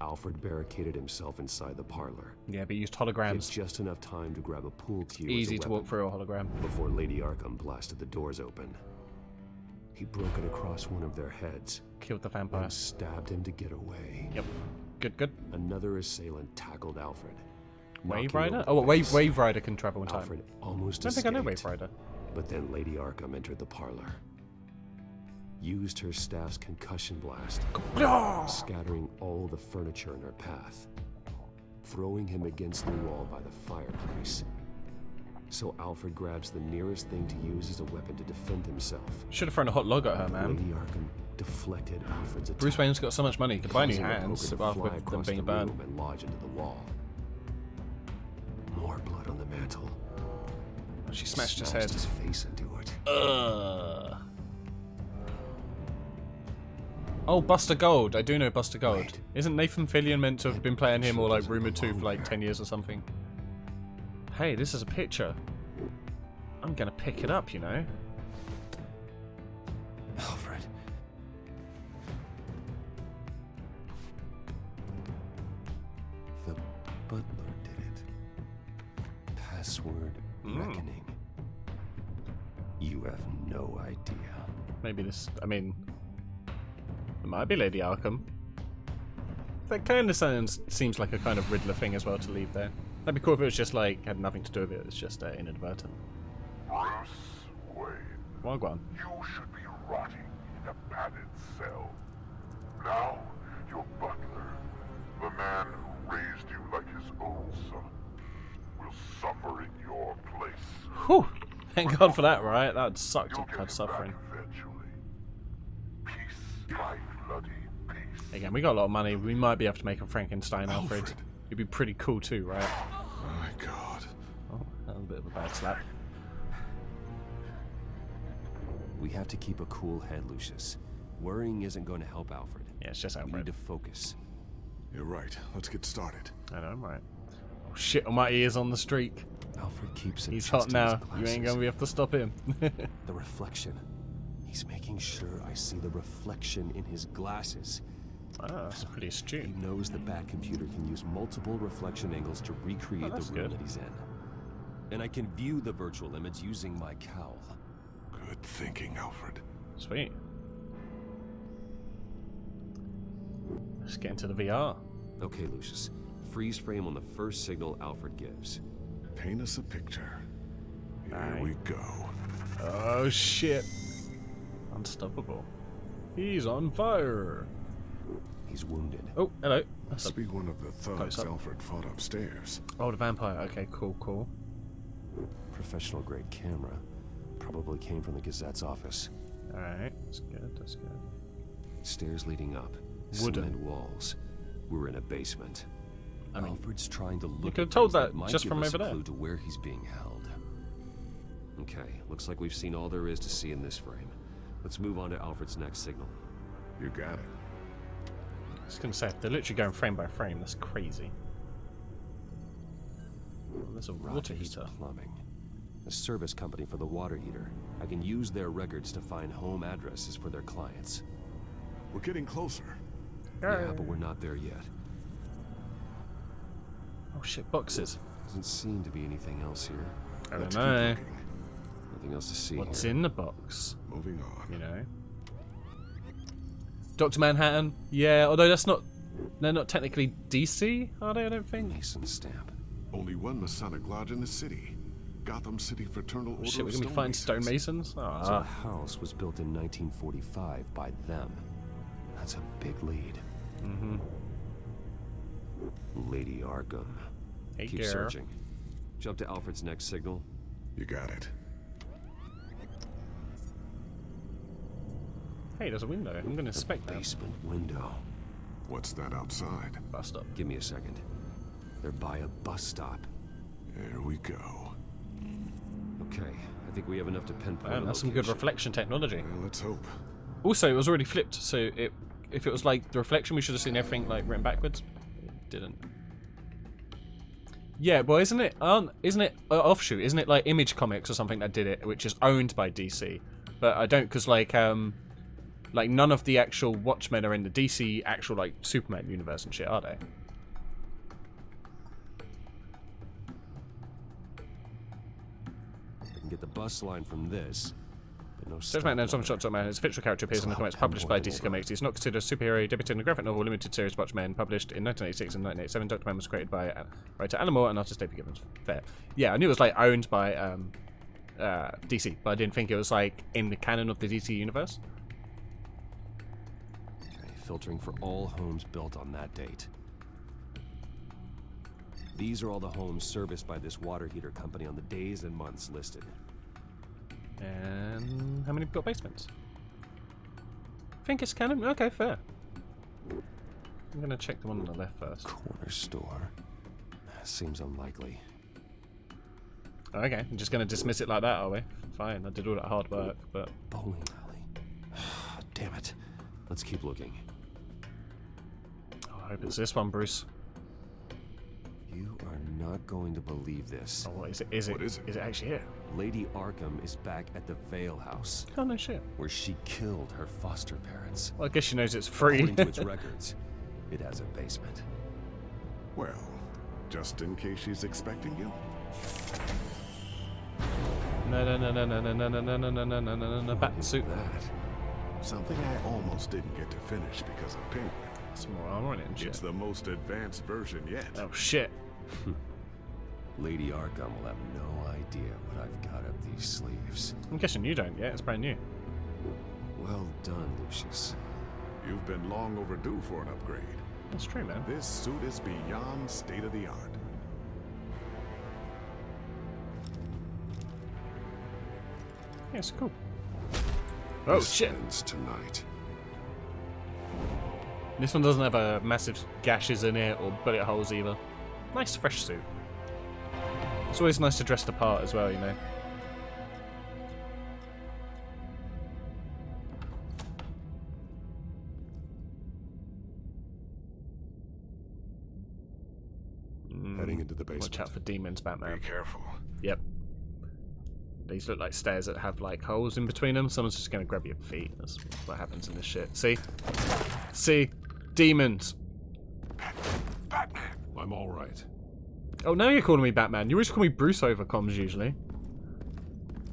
Alfred barricaded himself inside the parlor.
Yeah, but he used
He had
holograms.
just enough time to grab a pool cue as
Easy
a
to
weapon
walk through a hologram.
before Lady Arkham blasted the doors open. He broke it across one of their heads
Killed the vampire.
and stabbed him to get away.
Yep. Good, good.
Another assailant tackled Alfred.
Wave
knocking
Rider?
over
Oh,
the
Wave,
base.
Wave Rider can travel in time.
Alfred almost
I don't think I know Wave
escaped,
Rider.
but then Lady Arkham entered the parlor. Used her staff's concussion blast, scattering all the furniture in her path, throwing him against the wall by the fireplace. So Alfred grabs the nearest thing to use as a weapon to defend himself.
Should have thrown a hot log at her, man.
Lady Arkham deflected Alfred's attack.
Bruce Wayne's got so much money, he could buy new
causing the
hands
poker to
after
fly
with them
across
being
the
burned.
room and lodge into the wall. More blood on the mantle.
She smashed his head.
his face into it.
Oh, Buster Gold. I do know Buster Gold.
Wait.
Isn't Nathan Fillion meant to have been playing him or like rumored to for like 10 years or something? Hey, this is a picture. I'm gonna pick it up, you know.
Alfred. The butler did it. Password reckoning. You have no idea.
Maybe this. I mean, it might be Lady Arkham. That kind of seems like a kind of Riddler thing as well to leave there. That'd be cool if it was just like had nothing to do with it. It's just inadvertent.
Bruce Wayne,
Wagwan.
you should be rotting in a padded cell. Now, your butler, the man who raised you like his own son, will suffer in your place.
Whew! Thank God for that, right? That would suck to
You'll get
have
him
suffering.
back eventually. Peace, my bloody peace.
Again, we got a lot of money. We might be able to make a Frankenstein Alfred.
Alfred.
It'd be pretty cool too, right?
My God.
Oh, that was a bit of a bad slap.
We have to keep a cool head, Lucius. Worrying isn't going to help Alfred.
Yeah, it's just
We need
Alfred.
to focus.
You're right. Let's get started.
I know, I'm right. Oh shit, on my ears on the streak.
Alfred keeps
He's
adjusting
hot now.
his
You ain't
glasses.
gonna be able to stop him.
The reflection. He's making sure I see the reflection in his glasses.
Ah, that's pretty astute.
He knows the Bat computer can use multiple reflection angles to recreate
that's
the room
good.
that he's in. And I can view the virtual image using my cowl.
Good thinking, Alfred.
Sweet. Let's get into the VR.
Okay, Lucius. Freeze frame on the first signal Alfred gives.
Paint us a picture. Here
Aye.
we go.
Oh shit. Unstoppable. He's on fire.
He's wounded.
Oh, hello. That's
Must
a...
be one of the thugs
up.
Alfred fought upstairs.
Oh, the vampire. Okay, cool, cool.
Professional grade camera. Probably came from the Gazette's office.
Alright, that's good, that's good.
Stairs leading up.
Wooden.
Cement walls. We're in a basement.
I mean,
Alfred's trying to look
could
at
have told
things
that
might
just
give
from
us
over
a
there.
clue to where he's being held. Okay, looks like we've seen all there is to see in this frame. Let's move on to Alfred's next signal.
You got it.
I was gonna say, they're literally going frame by frame. That's crazy. Oh, there's a water
Rogers
heater.
Plumbing. A service company for the water heater. I can use their records to find home addresses for their clients.
We're getting closer.
Yeah, but we're not there yet.
Oh shit, boxes.
Doesn't seem to be anything else here.
I don't
Let's
know.
keep looking.
Nothing else to see
What's
here.
in the box?
Moving on.
You know. Dr. Manhattan. Yeah, although that's not. They're not technically DC, are they? I don't think.
Mason stamp.
Only one Masonic lodge in the city. Gotham City Fraternal Order
Shit, we're
of
gonna be fighting
Stonemasons.
stonemasons?
So the
Ah.
house was built in 1945 by them. That's a big lead.
Mm-hmm.
Lady Arkham.
Hey,
Keep
girl.
searching. Jump to Alfred's next signal.
You got it.
Hey, there's a window. I'm gonna inspect that.
Basement window.
What's that outside?
Bus stop.
Give me a second. They're by a bus stop.
There we go.
Okay, I think we have enough to pinpoint.
Man,
a
that's some good
location.
reflection technology.
Well, let's hope.
Also, it was already flipped, so if it was like the reflection, we should have seen everything like written backwards. It didn't. Yeah, well, isn't it offshoot? Isn't it like Image Comics or something that did it, which is owned by DC? But I don't, because like none of the actual Watchmen are in the DC actual like Superman universe and shit, are they?
I can get the bus line from this, but no.
Judge Man, some shots on Man. His fictional character appears in the comics published by DC Comics. He's not considered a superhero. Debuted in the graphic novel limited series Watchmen, published in 1986 and 1987. Dr. Man was created by writer Alan Moore and artist David Gibbons. Fair. Yeah, I knew it was like owned by DC, but I didn't think it was like in the canon of the DC universe.
Okay, filtering for all homes built on that date. These are all the homes serviced by this water heater company on the days and months listed.
And how many got basements? I think it's canon. Okay, fair. I'm gonna check the one on the left first.
Corner store. Seems unlikely.
Okay, I'm just gonna dismiss it like that, are we? Fine, I did all that hard work, but
Bowling alley. Damn it. Let's keep looking.
oh, I hope it's this one, Bruce.
You are not going to believe this.
Oh, what is it? Is it?
What is it?
Is it actually here?
Lady Arkham is back at the Vale House,
Oh no shit.
where she killed her foster parents.
Well, I guess she knows it's free.
According to its records, it has a basement.
Well, just in case she's expecting you.
No, back in suit.
That. Something I almost didn't get to finish because of Penguin.
Some more armor in it and shit.
It's the most advanced version yet.
Oh shit.
Lady Arkham will have no idea what I've got up these sleeves.
I'm guessing you don't yet, it's brand new.
Well done, Lucius.
You've been long overdue for an upgrade.
That's true, man.
This suit is beyond state of the art.
Yeah, it's cool. Oh
This
shit.
ends tonight.
This one doesn't have massive gashes in it or bullet holes either. Nice fresh suit. It's always nice to dress the part as well, you know.
Heading into the basement.
Watch out for demons, Batman.
Be careful.
Yep. These look like stairs that have like holes in between them. Someone's just gonna grab your feet. That's what happens in this shit. See? See? Demons.
Batman!
I'm all right.
Oh, now you're calling me Batman. You always call me Bruce over comms usually.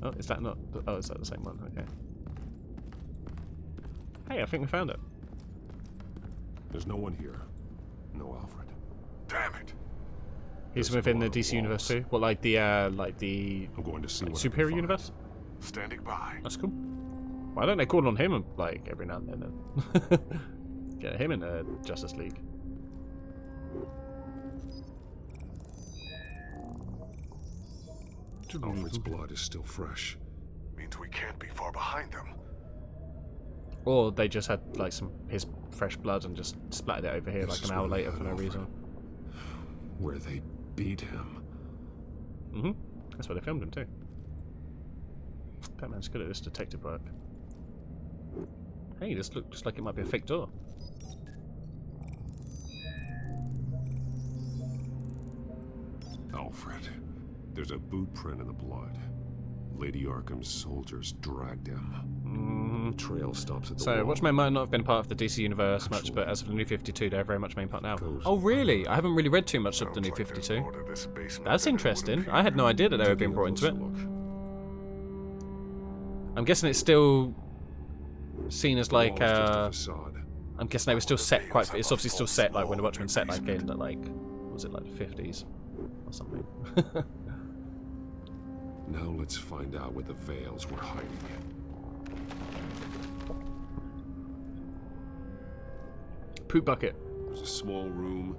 Oh, is that not... Oh, is that the same one? Okay. Hey, I think we found it.
There's no one here. No Alfred.
Damn it!
He's
There's
within
a
the
lot of
DC universe
walls.
too. What, like the
I'm going to see what I can
superhero
find.
universe?
Standing by.
That's cool. Why don't they call on him like every now and then? Get him in Justice League.
Alfred's blood is still fresh.
Means we can't be far behind them.
Or they just had like his fresh blood and just splattered it over here
This
like
is
an hour
where they
later for
had
no
Alfred.
reason.
Where they beat him.
That's where they filmed him too. Batman's good at this detective work. Hey, this looks like it might be a fake door.
Alfred. There's a boot print in the blood. Lady Arkham's soldiers dragged him. Trail stops at the
So,
wall.
Watchmen might not have been part of the DC universe much, but as of the New 52, they're very much main part now. Oh, really? I haven't really read too much of the New 52. That's interesting. I had no idea that they were being brought into it. I'm guessing it's still seen as like, I'm guessing they were still set quite. It's obviously still set like when the Watchmen set like in like, was it like the 50s or something?
Now let's find out where the Veils were hiding.
Poop bucket.
There's a small room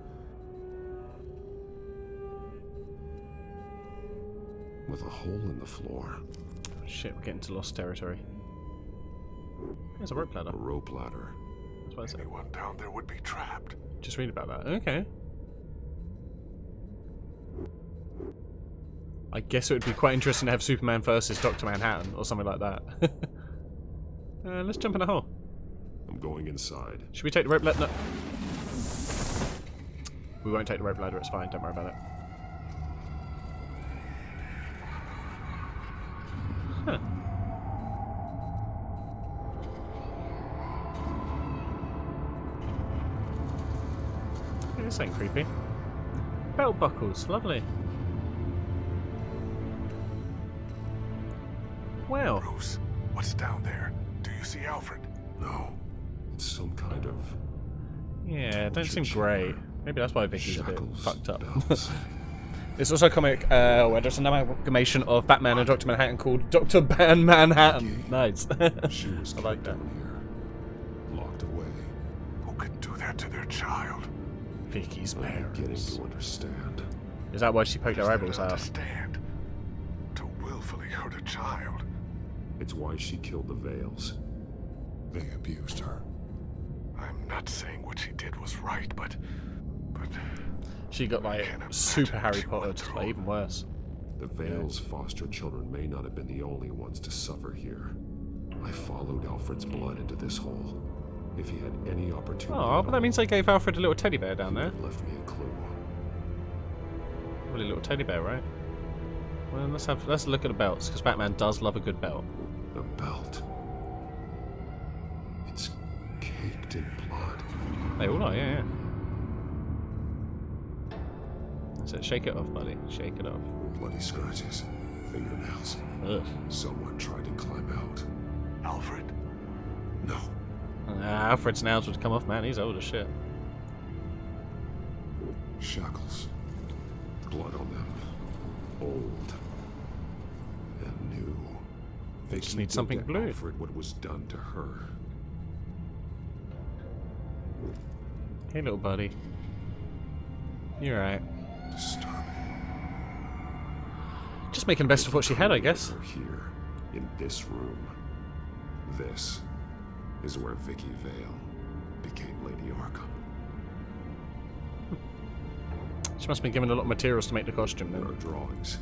with a hole in the floor.
Shit, we're getting to lost territory. There's a rope ladder.
A rope ladder.
That's what I said.
Anyone down there would be trapped.
Just read about that. Okay. I guess it would be quite interesting to have Superman versus Dr. Manhattan or something like that. Let's jump in a hole.
I'm going inside.
Should we take the rope ladder? No. We won't take the rope ladder, it's fine, don't worry about it. Huh. Yeah, this ain't creepy. Belt buckles, lovely. Wow.
Bruce, what's down there? Do you see Alfred?
No. It's some kind of...
Yeah, don't seem great. Maybe that's why Vicky's a bit fucked up.
bells.
There's also a comic where there's an amalgamation of Batman and Dr. Manhattan called Dr. Ban Manhattan. Nice.
She was
I like that.
down here, locked away.
Who could do that to their child?
Vicky's
I'm beginning
parents.
to understand.
Is that why she poked their
Does
eyeballs
that
out?
understand? To willfully hurt a child.
It's why she killed the Veils.
They abused her. I'm not saying what she did was right, but
She got like super Harry Potter, like even worse.
The Veils' foster children may not have been the only ones to suffer here. I followed Alfred's blood into this hole. If he had any opportunity,
Oh, but that means they gave Alfred a little teddy bear down there.
left me a clue.
Really little teddy bear, right? Well, let's look at the belts because Batman does love a good belt.
The belt. It's caked in blood.
They all are, yeah. So shake it off, buddy. Shake it off.
Bloody scratches. Fingernails.
Ugh.
Someone tried to climb out.
Alfred?
No.
Alfred's nails would come off, man. He's old as shit.
Shackles. Blood on them. Old. And new.
They just
Vicky
need
did
something
to
blue.
Alfred what was done to her.
Hey, little buddy. You're right.
Disturbing.
Just making the best of what she had, I guess.
Her here, in this room. This is where Vicky Vale became Lady Arkham.
She must have been given a lot of materials to make the costume,
There
then.
are drawings.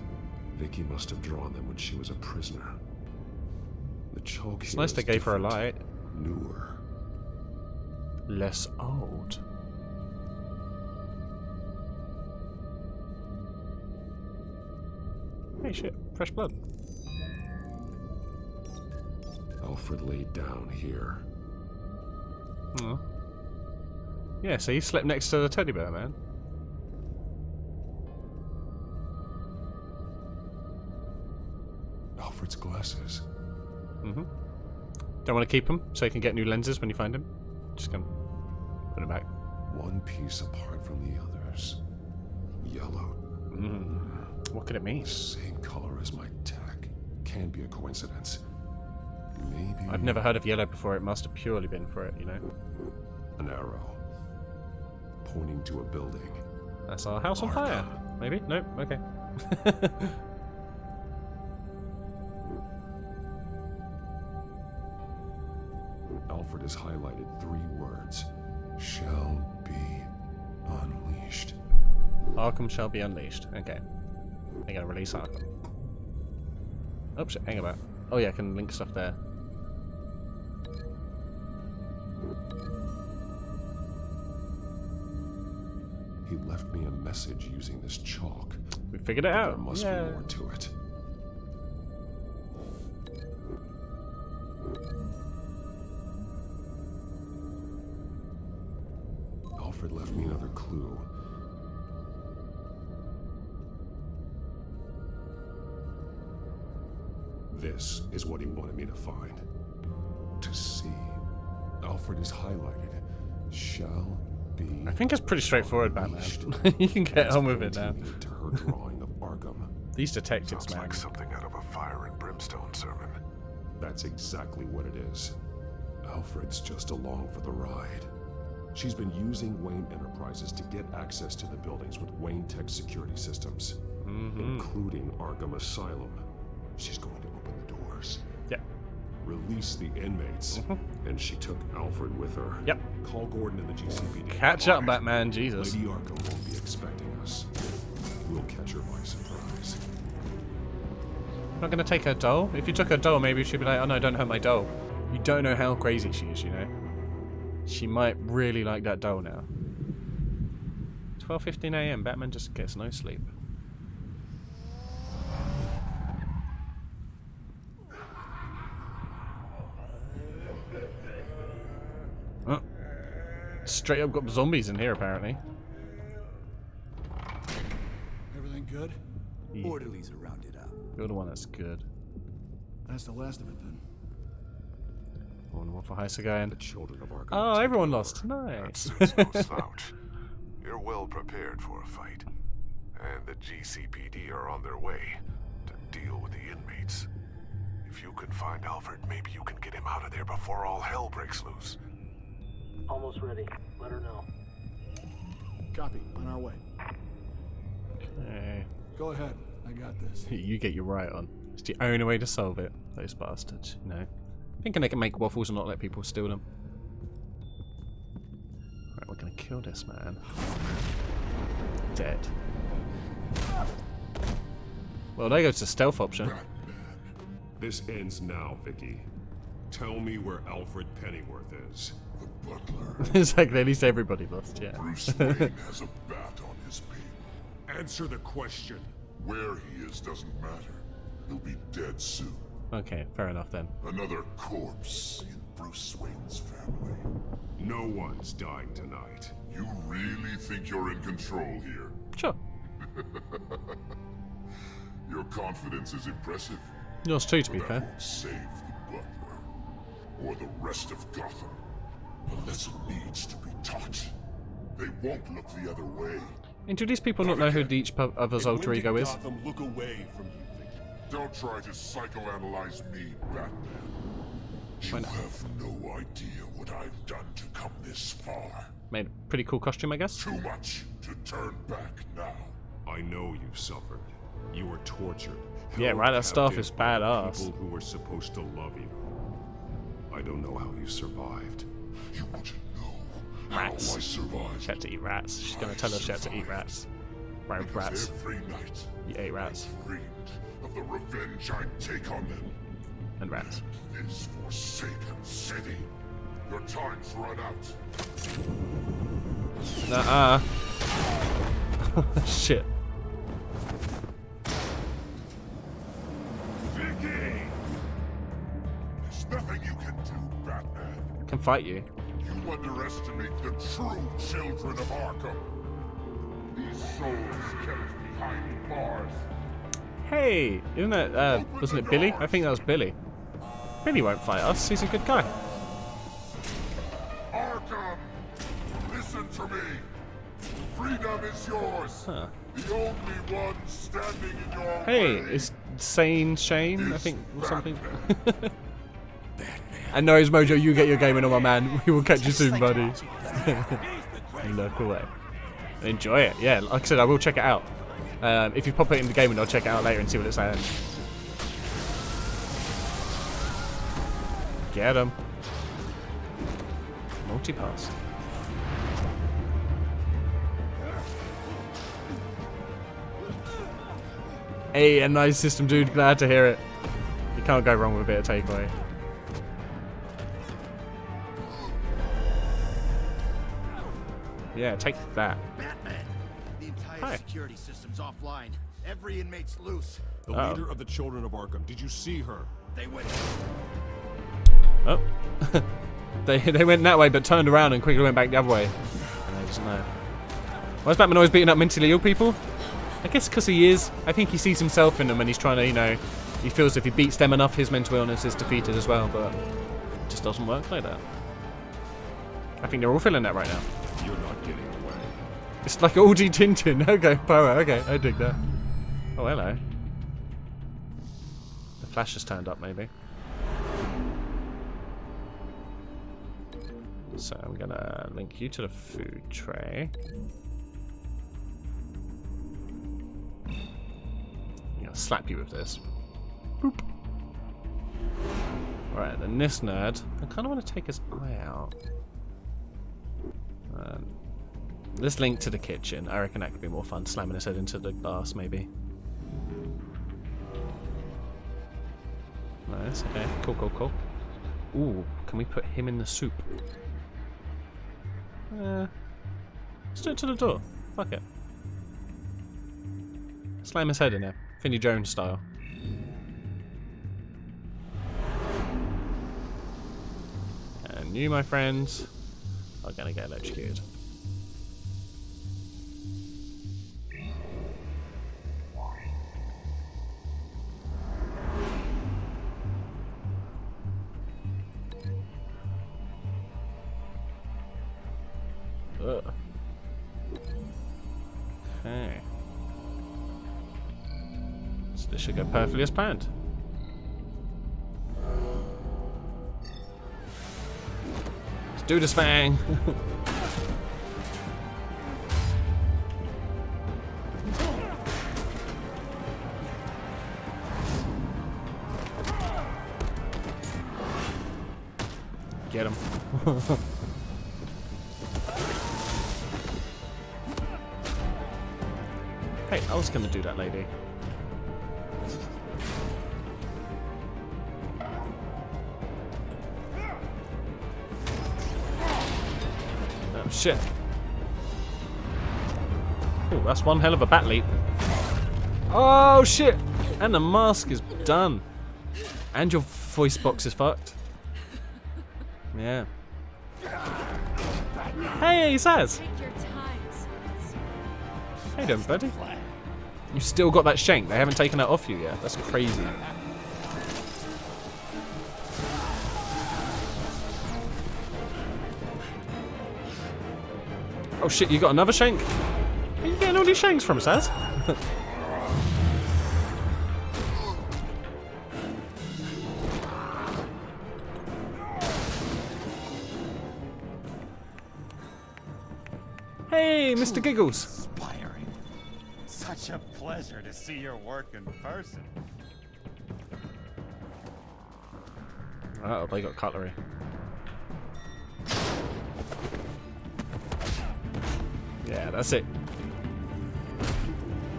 Vicky must have drawn them when she was a prisoner. The chalk
It's
here
nice they
is
gave her a
different,
light.
Newer.
Less old. Hey, shit. Fresh blood.
Alfred laid down here.
Oh. Yeah, so he slept next to the teddy bear, man.
Alfred's glasses.
Mm-hmm. Don't want to keep them so you can get new lenses when you find him. Just gonna put it back.
One piece apart from the others. Yellow.
What could it mean?
Same color as my tech. Can be a coincidence. Maybe
I've never heard of yellow before. It must have purely been for it, you know.
an arrow. Pointing to a building.
That's our house on fire. Maybe? Nope. Okay.
Alfred has highlighted 3 words. Shall be unleashed.
Arkham shall be unleashed. Okay. They're gonna release Arkham. Oh shit, hang about. Oh yeah, I can link stuff there.
He left me a message using this chalk.
We figured it out.
There must
Yeah.
be more to it. clue. This is what he wanted me to find. To see. Alfred is highlighted. Shall be.
I think it's pretty straightforward, Batman. You can get on with it now.
To her drawing of Arkham.
These detectives,
Sounds
man.
like something out of a fire and brimstone sermon.
That's exactly what it is. Alfred's just along for the ride. She's been using Wayne Enterprises to get access to the buildings with Wayne Tech security systems, including Arkham Asylum. She's going to open the doors.
Yep.
Release the inmates. And she took Alfred with her.
Yep.
Call Gordon and the GCPD.
Catch up, Batman, Jesus.
Lady Arkham won't be expecting us. We'll catch her by surprise.
Not gonna take her doll? If you took her doll, maybe she'd be like, oh no, don't hurt my doll. You don't know how crazy she is, you know? She might really like that doll now. 12:15 AM, Batman just gets no sleep. Oh. Straight up got zombies in here, apparently.
Everything good?
Yeah.
Orderlies are rounded up.
You're the one that's good.
That's the last of it then.
One for Heist again.
The children of Arkham.
Oh, everyone lost. Nice.
That's no slouch. You're well prepared for a fight. And the GCPD are on their way to deal with the inmates. If you can find Alfred, maybe you can get him out of there before all hell breaks loose.
Almost ready. Let her know.
Copy. On our way.
Okay.
Go ahead. I got this.
You get your right on. It's the only way to solve it. Those bastards, you know. Thinking they can make waffles and not let people steal them. Right, we're gonna kill this man. Dead. Well, there goes the stealth option.
This ends now, Vicky. Tell me where Alfred Pennyworth is.
The butler.
It's like at least everybody lost, yeah.
Bruce Wayne has a bat on his pin.
Answer the question.
Where he is doesn't matter. He'll be dead soon.
Okay, fair enough then.
Another corpse in Bruce Wayne's family.
No one's dying tonight.
You really think you're in control here?
Sure.
Your confidence is impressive.
Yours too, to be
But
fair.
that won't save the butler or the rest of Gotham. A lesson needs to be taught. They won't look the other way.
And do these people not know who each other's alter ego is?
Gotham look away from you, Vicky. Don't try to psychoanalyze me, Batman. You have no idea what I've done to come this far.
Made a pretty cool costume, I guess.
Too much to turn back now.
I know you suffered. You were tortured.
Yeah,
held
right, that stuff
captive
is
by
badass.
People who were supposed to love you. I don't know how you survived.
You want to know how I
Rats.
survived?
She had to eat rats. She's gonna tell us she had to eat rats. Right,
Because
rats.
every night
You ate rats.
I dreamed of the revenge I'd take on them.
And rats.
This forsaken city. Your time's run out.
Nuh-uh. Shit.
Vicky! There's nothing you can do, Batman.
Can fight you.
You underestimate the true children of Arkham. These souls kept behind bars.
Hey, isn't that, wasn't it Billy? I think that was Billy. Billy won't fight us, he's a good guy.
Arkham! Listen to me. Freedom is yours.
Huh.
The only one standing in your
Hey,
way.
it's Sane Shane, I think, or something. And Noise Mojo, you get your game in on, my man. We will catch you soon, buddy. Look away. Enjoy it. Yeah, like I said, I will check it out. If you pop it in the game, and I'll check it out later and see what it's saying. Get him. Multi-pass. Hey, a nice system, dude. Glad to hear it. You can't go wrong with a bit of takeaway. Yeah, take that.
Batman! The entire
Hi.
security system's offline. Every inmate's loose.
The leader of the children of Arkham. Did you see her?
They went.
Oh. they went that way, but turned around and quickly went back the other way. And they just know. Why is Batman always beating up mentally ill people? I guess because he is. I think he sees himself in them and he's trying to, you know, he feels if he beats them enough, his mental illness is defeated as well, but it just doesn't work like that. I think they're all feeling that right now.
You're not getting away.
It's like OG Tintin. Okay, power. Okay, I dig that. Oh, hello. The flash has turned up, maybe. So I'm gonna link you to the food tray. I'm gonna slap you with this. Boop. Alright, then this nerd. I kind of want to take his eye out. This link to the kitchen. I reckon that could be more fun. Slamming his head into the glass, maybe. Nice. Okay. Cool, cool, cool. Ooh, can we put him in the soup? Let's do it to the door. Fuck it. Slam his head in there. Finny Jones style. And you, my friends, are gonna get electrocuted. Ugh. Okay. So this should go perfectly as planned. Let's do this thing. Get him. Hey, I was gonna do that, lady. Oh shit. Oh, that's one hell of a bat leap. Oh shit! And the mask is done. And your voice box is fucked. Yeah. Hey, Saz!
Take your time, Saz.
How you doing, buddy? You still got that shank. They haven't taken that off you yet. That's crazy. Oh shit, you got another shank? Where are you getting all these shanks from, Saz? Hey, Mr. Giggles.
Inspiring. Such a pleasure to see your work in person.
Oh, they got cutlery. Yeah, that's it.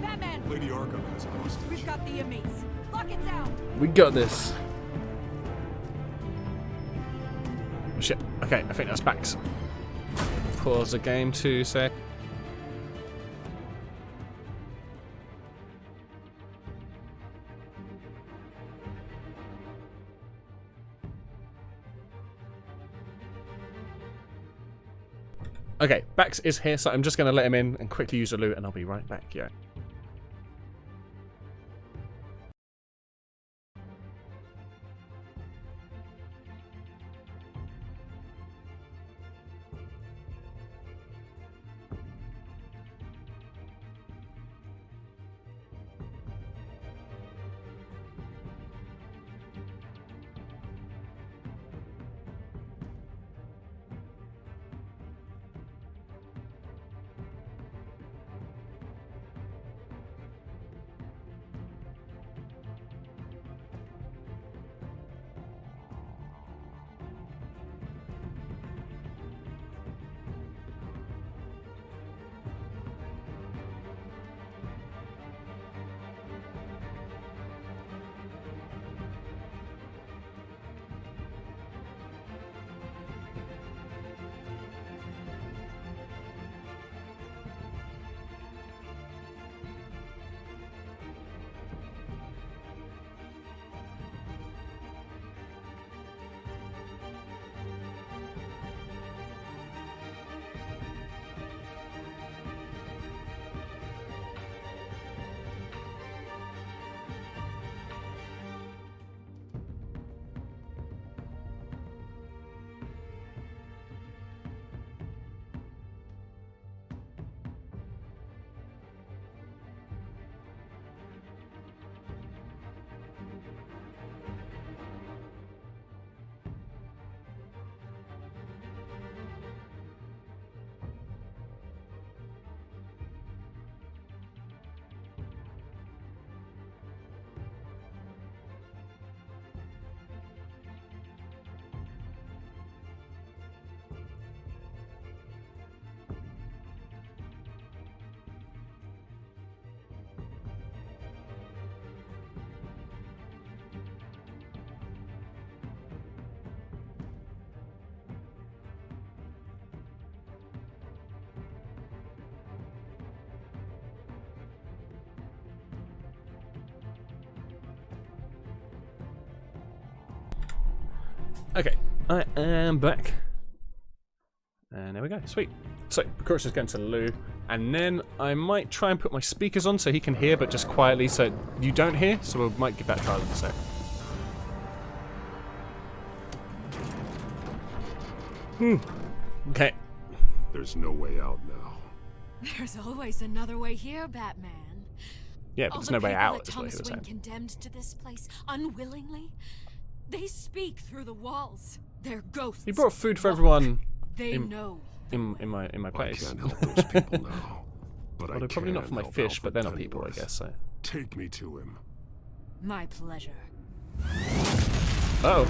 Batman!
Lady Arkham has a hostage.
We've got the inmates. Lock it down!
We got this. Oh, shit. Okay, I think that's Bax. Pause the game 2 sec. Okay, Bax is here, so I'm just going to let him in and quickly use the loot, and I'll be right back, yeah. Okay, I am back. And there we go, sweet. So, Prochorus is going to the loo, and then I might try and put my speakers on so he can hear, but just quietly so you don't hear, so we might give that a try in a sec. Okay.
There's no way out now.
There's always another way here, Batman.
Yeah, but there's no way out, is what he was
Thomas Wayne
saying.
condemned to this place unwillingly. They speak through the walls. They're ghosts.
He brought food for everyone
They know.
in my place.
I can't help those people now. But
Well,
I
probably not
can
for my
help
fish, but they're
Alfred
not people, I
Pennyworth.
guess, so.
Take me to him.
My pleasure.
Oh.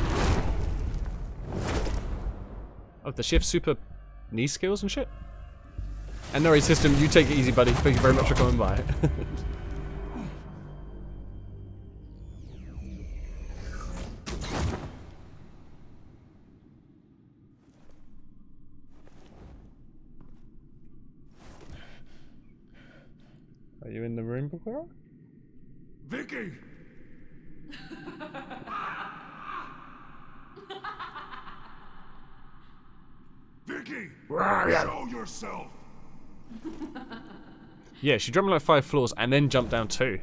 Oh, the shift super knee skills and shit? And no system, you take it easy, buddy. Thank you very much for coming by. Are you in the room, Before?
Vicky! Vicky! Show yourself!
Yeah, she jumped like 5 floors and then jumped down 2.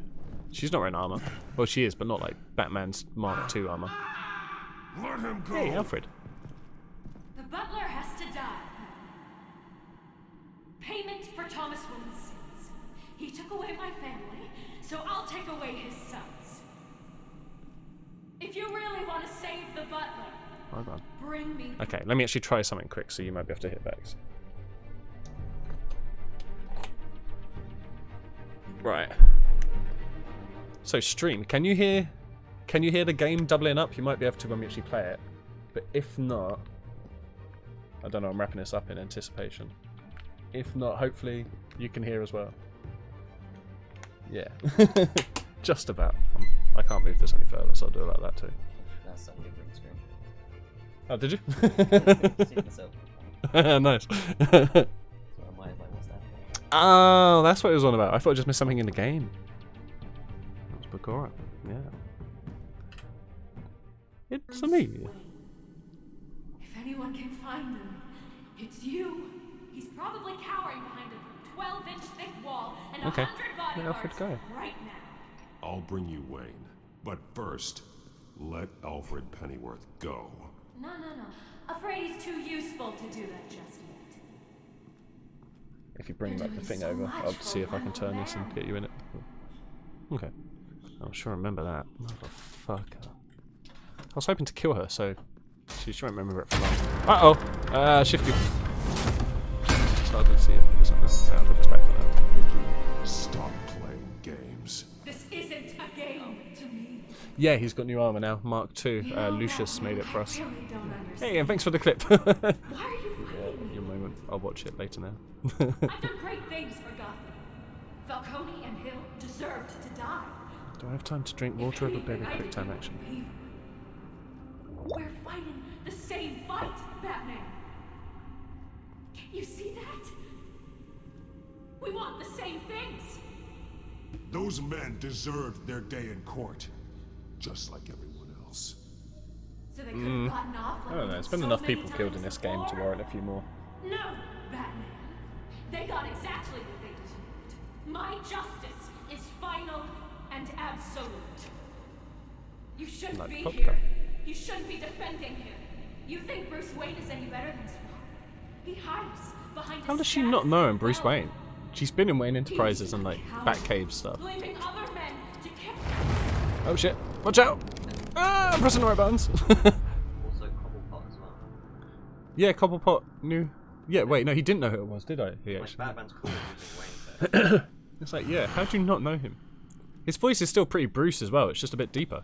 She's not wearing armor. Well, she is, but not like Batman's Mark II armor.
Let him go!
Hey, Alfred.
The butler has to die. Payment for Thomas Wayne's sins. He took away my family, so I'll take away his sons. If you really want to save the butler,
Hold on.
bring me.
Okay, let me actually try something quick so you might be able to hit backs. Right. So stream, can you hear the game doubling up? You might be able to when we actually play it. But if not, I don't know, I'm wrapping this up in anticipation. If not, hopefully you can hear as well. Yeah. Just about. I can't move this any further, so I'll do it like that too.
That's on your green screen.
Oh, did you? Nice. Oh, that's what it was on about. I thought I just missed something in the game. That's Bakura. Yeah. It's me.
If anyone can find him, it's you. He's probably cowering behind a 12-inch thick wall and 100
Let Alfred
bodyguards
go.
right now.
I'll bring you Wayne. But first, let Alfred Pennyworth go.
No. Afraid he's too useful to do that just yet.
If you bring like the thing over, I'll see if I can turn this and get you in it. Okay. I'll sure remember that. Motherfucker. I was hoping to kill her, so she won't remember it for long. Uh-oh! Shift you. It's hard to see if there's something. I'll put this back for now.
Stop playing games.
This isn't a game to me.
Yeah, he's got new armor now. Mark II. Lucius made it for us.
I really don't understand.
Hey, and thanks for the clip.
Why are you fighting me?
Your moment. I'll watch it later now.
I've done great things for Gotham. Falcone and Hill deserved to die.
Do I have time to drink water of a bit of quick time action?
We're fighting the same fight, Batman. Can you see that? We want the same things.
Those men deserved their day in court, just like everyone else.
So they could have gotten off like
I don't know, it's been
so
enough
many
people killed in
times
this game to
before.
warrant a few more.
No, Batman. They got exactly what they deserved. My justice is final and absolute. You shouldn't
Like
be
vodka.
here. You shouldn't be defending him. You think Bruce Wayne is any better than Spawn? He hides behind
How
his
does she not know him, Bruce
well,
Wayne? She's been in Wayne Enterprises and like Batcave stuff.
leaving other men to kill.
Oh shit! Watch out! Ah, I'm pressing the right buttons.
Also Cobblepot as well.
Yeah, Cobblepot knew. Yeah, wait, no, he didn't know who it was, did I? He
Like
actually.
Batman's cool using Wayne first.
It's like, yeah, how do you not know him? His voice is still pretty Bruce as well. It's just a bit deeper.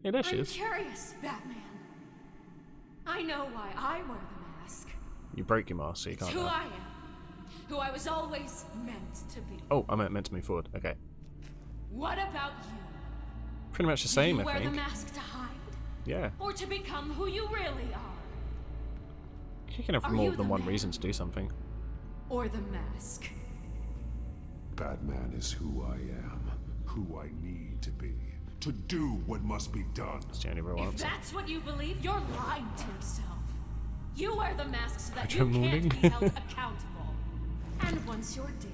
Yeah, there she
I'm
is.
curious, Batman. I know why I wear the mask.
You broke your mask, so you
It's
can't.
who
Now.
I am. Who I was always meant to be.
Oh, I meant to move forward. Okay.
What about you?
Pretty much the
Do
same,
you
I
wear
think.
the mask to hide?
Yeah.
Or to become who you really are?
You can have
Are
more
you
than
the
one
man?
reason to do something.
Or the mask?
Batman is who I am, who I need to be. to do what must be done.
That's the only real
If
answer.
that's what you believe, you're lying to yourself. You wear the mask so that
Good
you
morning.
can't be held accountable. And once you're dead,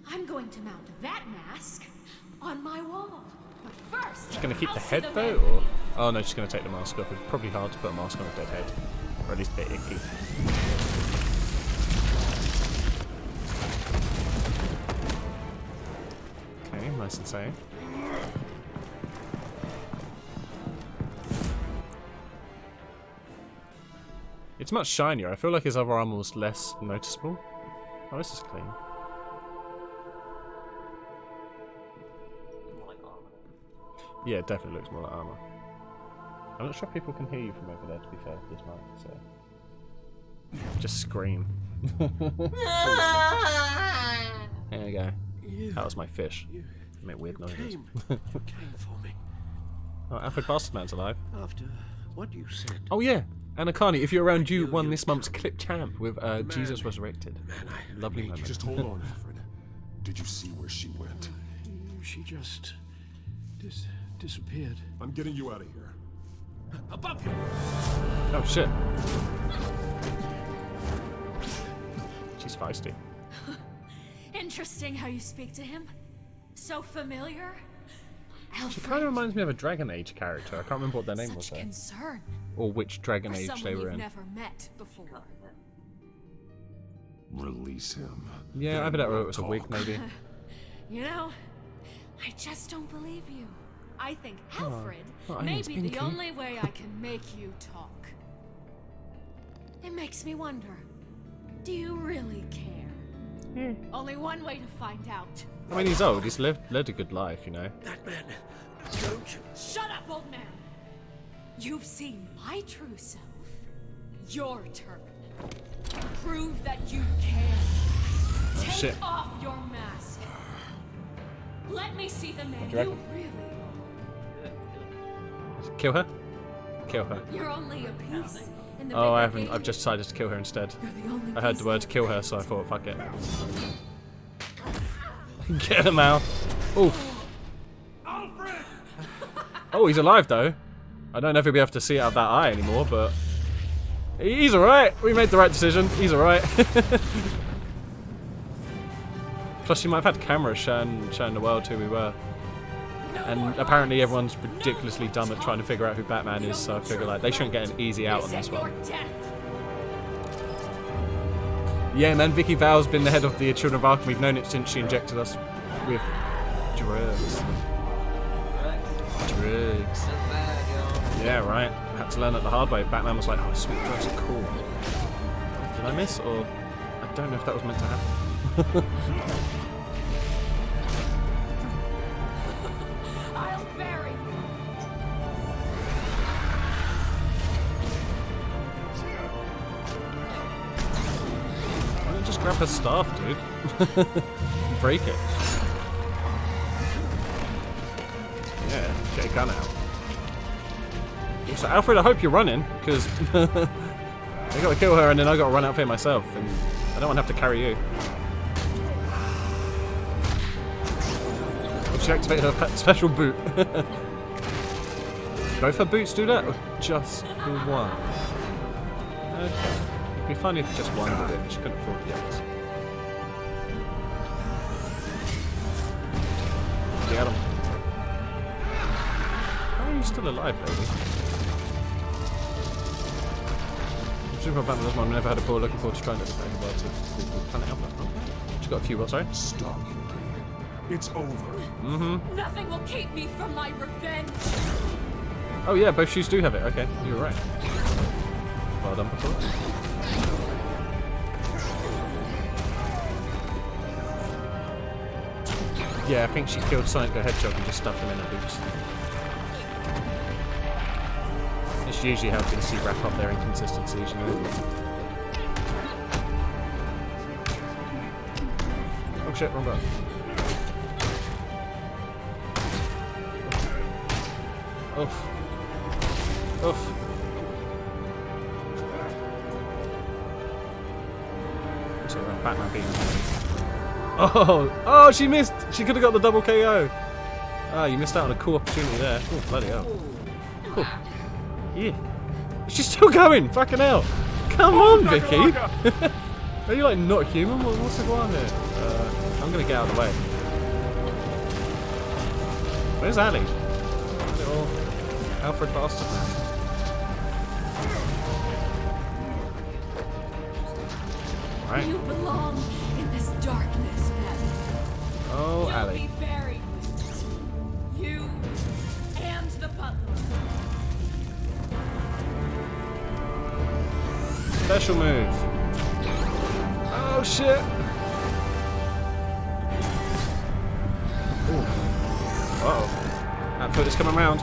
I'm going to mount that mask on my wall. But first,
Just gonna keep
I'll
the
see
head
man
though,
beneath.
or oh no, just gonna take the mask off. It's probably hard to put a mask on a dead head, or at least a bit icky. Okay, nice and safe. It's much shinier. I feel like his other armor was less noticeable. Oh, this is clean. Yeah, it definitely looks more like armor. I'm not sure if people can hear you from over there, to be fair, this mic, so... Just scream. There we go. That was my fish. I make weird noises.
You came for me.
Oh, Alfred Bastardman's alive.
After what you said.
Oh yeah! Anna Carney, if you're around, you won this month's Clip Champ with Jesus Resurrected. Lovely moment.
Just hold on, Alfred. Did you see where she went?
She just disappeared.
I'm getting you out of here.
Above you!
Oh shit. She's feisty.
Interesting how you speak to him. So familiar.
She
Alfred,
kind of reminds me of a Dragon Age character. I can't remember what their name was
such
though.
concern
Or which Dragon
for
Age
someone
they were
you've
in.
never met before.
Release him.
Yeah, I bet it was a wig maybe.
You know, I just don't believe you. I think Alfred
well,
may
it's
be the
Pinky.
only way I can make you talk. It makes me wonder, do you really care? Only one way to find out.
I mean, he's old. He's led a good life, you know.
That man, don't you?
Shut up, old man! You've seen my true self. Your turn. Prove that you can. Take
shit.
off your mask. Let me see the man
do you
you
reckon?
really
Kill her? Kill her.
are. You're only a piece in the
Oh, I
bigger
haven't. I've
game.
just decided to kill her instead.
You're the only
I heard
piece
the word
left.
kill her, so I thought, fuck it. Get him out. Oof. Oh, he's alive though. I don't know if he'll be able to see out of that eye anymore, but he's alright. We made the right decision. He's alright. Plus, you might have had cameras showing the world who we were. And apparently everyone's ridiculously dumb at trying to figure out who Batman is, so I figure like they shouldn't get an easy out on this one. Yeah, man, Vicky Val's been the head of the Children of Arkham. We've known it since she injected us with drugs. Drugs. Yeah, right. I had to learn it the hard way. Batman was like, oh, sweet drugs are cool. Did I miss? Or I don't know if that was meant to happen.
I'll bury you.
Why don't you just grab her staff, dude? Break it. Yeah, get a gun out. So Alfred, I hope you're running, because I gotta kill her and then I gotta run out here myself, and I don't want to have to carry you. Did she activate her special boot? Both her boots do that, or just the one? Okay. It'd be funny if just one did it, but she couldn't afford the others. Get him. How are you still alive, lady? Super Batman was one. Never had a ball. Looking forward to trying to explain about it. Planet Alpha. She's got a few. What? Sorry.
Stop. It's over.
Mm-hmm.
Nothing will keep me from my revenge.
Oh yeah, both shoes do have it. Okay, you were right. Well done, before. Yeah, I think she killed Sonic the Hedgehog and just stuffed him in her boots. It's usually how DC wrap up their inconsistencies, you know. Oh shit, wrong button. Oof. Oof. So Batman being. Oh, she missed. She could have got the double KO. Oh, you missed out on a cool opportunity there. Oh, bloody hell. Cool. Yeah. She's still going! Fucking hell! Come on, Vicky! Are you like not human? What's going on here? I'm gonna get out of the way. Where's Ali? Little Alfred bastard man. Right.
You belong in this darkness, Batman.
Oh,
You'll
Ali.
be buried with it. You and the butler.
Special move. Oh shit! Uh-oh. That foot is coming round.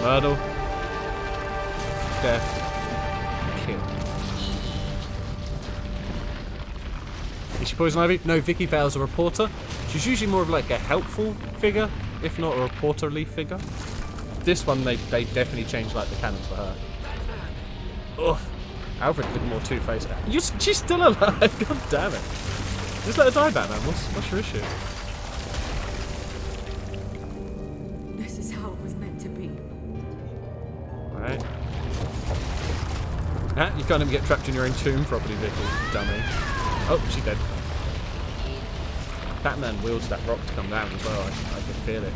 Myrtle. Death. Kill. Is she Poison Ivy? No, Vicky Vale's a reporter. She's usually more of like a helpful figure, if not a reporterly figure. This one, they definitely changed like the canon for her. Ugh. Alfred did more Two-Face. She's still alive. God damn it. Just let her die, Batman. What's your issue?
This is how it was meant to be.
Right. Ah, you can't even get trapped in your own tomb properly, Vicky. Dummy. Oh, she's dead. Batman wields that rock to come down as well. I can feel it.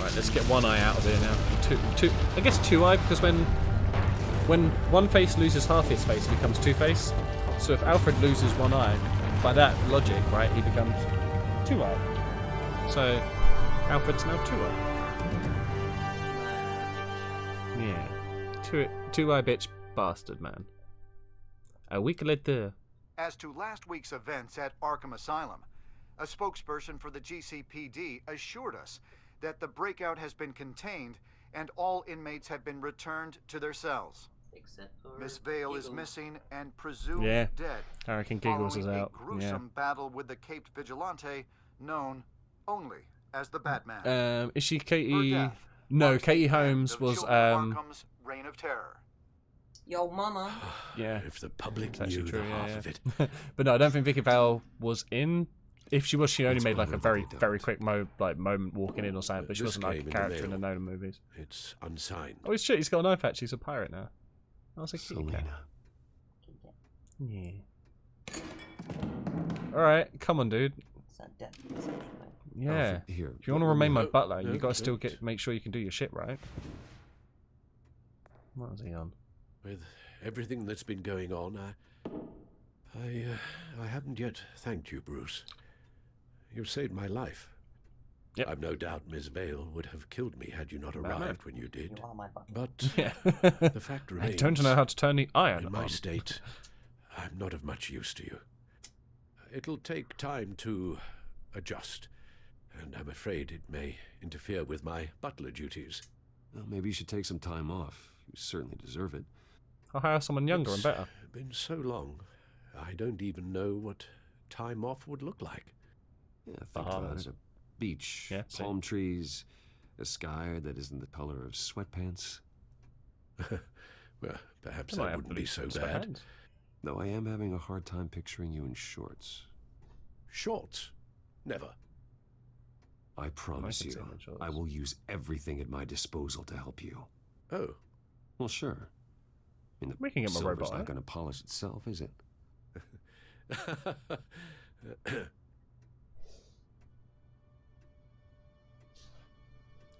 Right, let's get one eye out of here now. I guess two eye, because when one face loses half his face, it becomes Two-Face. So if Alfred loses one eye, by that logic, right, he becomes two eye. So Alfred's now two eye. Yeah, two eye bitch bastard man. A week later.
As to last week's events at Arkham Asylum, a spokesperson for the GCPD assured us that the breakout has been contained and all inmates have been returned to their cells.
Except for
Miss Vale is missing and presumed dead.
I reckon Giggles is out.
A gruesome battle with the caped vigilante known only as the Batman.
Is she Katie? No, Katie Holmes was
Arkham's Reign of Terror.
Yo, mama.
Yeah.
If the public knew the half of it.
But no, I don't think Vicky Vale was in. If she was, she only made like a very quick moment walking in or something, but she wasn't like a character in the Nolan movies.
It's unsigned.
Oh shit, he's got an eye patch, he's a pirate now. I was like, yeah. Alright, come on, dude. Yeah.
Here,
if you want to remain my butler,
no,
you gotta still make sure you can do your shit, right? What was he on?
With everything that's been going on, I haven't yet thanked you, Bruce. You've saved my life.
Yep.
I've no doubt Miss Vale would have killed me had you not arrived when you did. But the fact remains,
I don't know how to turn the iron
in my
on.
state, I'm not of much use to you. It'll take time to adjust, and I'm afraid it may interfere with my butler duties.
Well, maybe you should take some time off. You certainly deserve it.
I'll hire someone younger and better.
It's been so long, I don't even know what time off would look like.
Yeah, think about it. A beach, palm trees, a sky that isn't the color of sweatpants.
Well, perhaps that wouldn't be so bad.
Though I am having a hard time picturing you in shorts.
Shorts? Never.
I promise you, I will use everything at my disposal to help you.
Oh.
Well, sure. I mean,
we can get my robot.
Not going to polish itself, is it?